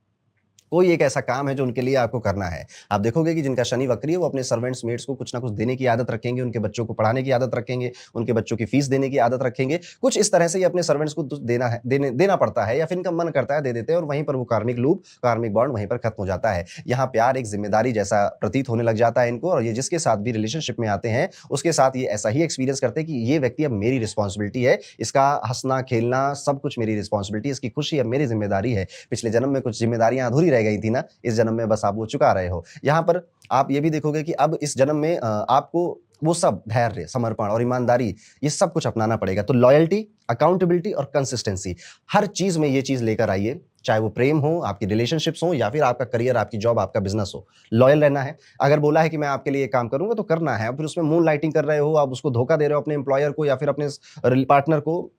कोई एक ऐसा काम है जो उनके लिए आपको करना है। आप देखोगे कि जिनका शनि वक्री है वो अपने सर्वेंट्स मेट्स को कुछ ना कुछ देने की आदत रखेंगे, उनके बच्चों को पढ़ाने की आदत रखेंगे, उनके बच्चों की फीस देने की आदत रखेंगे। कुछ इस तरह से ये अपने सर्वेंट्स को देना पड़ता है, या फिर इनका मन करता है दे देते हैं, और वहीं पर वो कार्मिक लूप, कार्मिक बॉन्ड वहीं पर खत्म हो जाता है। यहाँ प्यार एक जिम्मेदारी जैसा प्रतीत होने लग जाता है इनको, और ये जिसके साथ भी रिलेशनशिप में आते हैं उसके साथ ये ऐसा ही एक्सपीरियंस करते हैं कि ये व्यक्ति अब मेरी रिस्पॉन्सिबिलिटी है, इसका हंसना खेलना सब कुछ मेरी रिस्पॉन्सिबिलिटी, इसकी खुशी अब मेरी जिम्मेदारी है। पिछले जन्म में कुछ जिम्मेदारियां अधूरी रह गई थी ना, इस जन्म में बस आप वो चुका रहे हो। यहाँ पर आप ये भी देखोगे कि अब इस जन्म में आपको वो सब धैर्य, समर्पण और ईमानदारी, ये सब कुछ अपनाना पड़ेगा। तो लॉयल्टी, अकाउंटेबिलिटी और कंसिस्टेंसी, हर चीज में ये चीज लेकर आइए, चाहे वो प्रेम हो, आपकी रिलेशनशिप्स हो, या फिर आपका करियर, आपकी जॉब, आपका बिजनेस हो। लॉयल रहना है। अगर बोला है कि मैं आपके लिए काम करूंगा तो करना है। फिर उसमें मून लाइटिंग कर रहे हो, आप उसको धोखा दे रहे हो अपने एम्प्लॉयर को या फिर अपने पार्टनर को,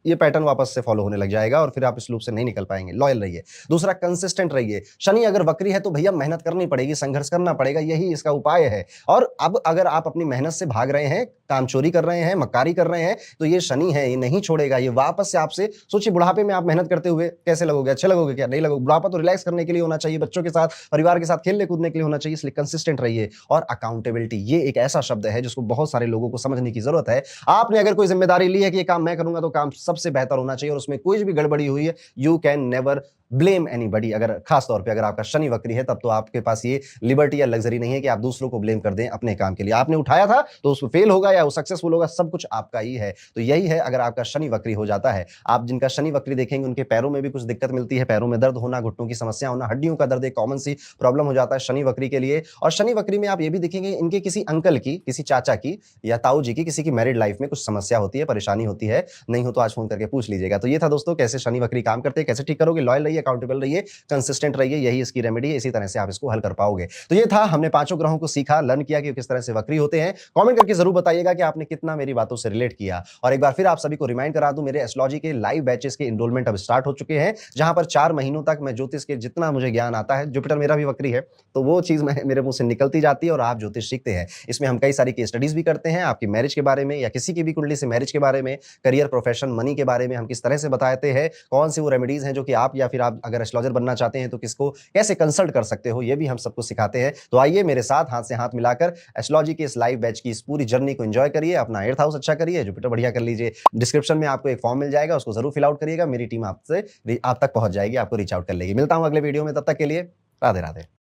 ये पैटर्न वापस से फॉलो होने लग जाएगा और फिर आप इस लूप से नहीं निकल पाएंगे। लॉयल रहिए। दूसरा, कंसिस्टेंट रहिए। शनि अगर वक्री है तो भैया मेहनत करनी पड़ेगी, संघर्ष करना पड़ेगा, यही इसका उपाय है। और अब अगर आप अपनी मेहनत से भाग रहे हैं, काम चोरी कर रहे हैं, मक्कारी कर रहे हैं, तो ये शनि है, ये नहीं छोड़ेगा। ये वापस से आपसे सोचिए, बुढ़ापे में आप मेहनत करते हुए कैसे लगोगे? अच्छे लगोगे क्या? नहीं लगोगे। बुढ़ापा तो रिलैक्स करने के लिए होना चाहिए, बच्चों के साथ, परिवार के साथ खेलने कूदने के लिए होना चाहिए। इसलिए कंसिस्टेंट रहिए। और अकाउंटेबिलिटी, ये एक ऐसा शब्द है जिसको बहुत सारे लोगों को समझने की जरूरत है। आपने अगर कोई जिम्मेदारी ली है कि ये काम मैं करूंगा, तो काम सबसे बेहतर होना चाहिए, और उसमें कोई भी गड़बड़ी हुई है, you can never blame anybody. अगर खास तौर पे अगर आपका शनि वक्री है, तब तो आपके पास ये लिबर्टी या लग्जरी नहीं है कि आप दूसरों को ब्लेम कर दें अपने काम के लिए। आपने उठाया था तो उसको फेल होगा या वो सक्सेसफुल होगा, सब कुछ आपका ही है। तो यही है अगर आपका शनि वक्री हो जाता है। आप जिनका शनि वक्री देखेंगे उनके पैरों में भी कुछ दिक्कत मिलती है, पैरों में दर्द होना, घुटनों की समस्या होना, हड्डियों का दर्द एक कॉमन सी प्रॉब्लम हो जाता है शनि वक्री के लिए। और शनि वक्री में आप ये भी देखेंगे इनके किसी अंकल की, किसी चाचा की या ताऊ जी की, किसी की मैरिड लाइफ में कुछ समस्या होती है, परेशानी होती है। नहीं हो तो आज फोन करके पूछ लीजिएगा। तो ये था दोस्तों, कैसे शनि वक्री काम करते हैं, कैसे ठीक करोगे। लॉयल रहिए, अकाउंटेबल रहिए, कंसिस्टेंट रहिए, यही इसकी रेमेडी है। इसी तरह से आप इसको हल कर पाओगे। तो ये था, हमने पांचों ग्रहों को सीखा, लर्न किया कि किस तरह से वक्री होते हैं। कमेंट करके जरूर बताइएगा कि आपने कितना मेरी बातों से रिलेट किया। और एक बार फिर आप सभी को रिमाइंड करा दूं, मेरे एस्ट्रोलॉजी के लाइव बैचेस के एनरोलमेंट अब स्टार्ट हो चुके हैं, जहां पर 4 महीनों तक मैं ज्योतिष के जितना मुझे ज्ञान आता है, जुपिटर मेरा भी वक्री है, तो वो चीज मेरे मुंह से निकलती जाती है और आप ज्योतिष सीखते हैं। इसमें हम कई सारी केस स्टडीज भी करते हैं, आपकी मैरिज के बारे में या किसी की भी कुंडली से मैरिज के बारे में, करियर, प्रोफेशन, मनी के बारे में हम किस तरह से बताते हैं, कौन सी वो रेमेडीज हैं जो कि आप या फिर आप अगर एस्ट्रोलॉजर बनना चाहते हैं तो किसको कैसे कंसल्ट कर सकते हो, ये भी हम सबको सिखाते हैं। तो आइए मेरे साथ हाथ से हाथ मिलाकर एस्ट्रोलॉजी के इस लाइव बैच की इस पूरी जर्नी को एंजॉय करिए। अपना 8th हाउस अच्छा करिए, जुपिटर बढ़िया कर लीजिए। डिस्क्रिप्शन में आपको एक फॉर्म मिल जाएगा, उसको जरूर फिल आउट करिएगा। मेरी टीम आप तक पहुंच जाएगी, आपको रीच आउट कर लेगी। मिलता हूं अगले वीडियो में, तब तक के लिए राधे राधे।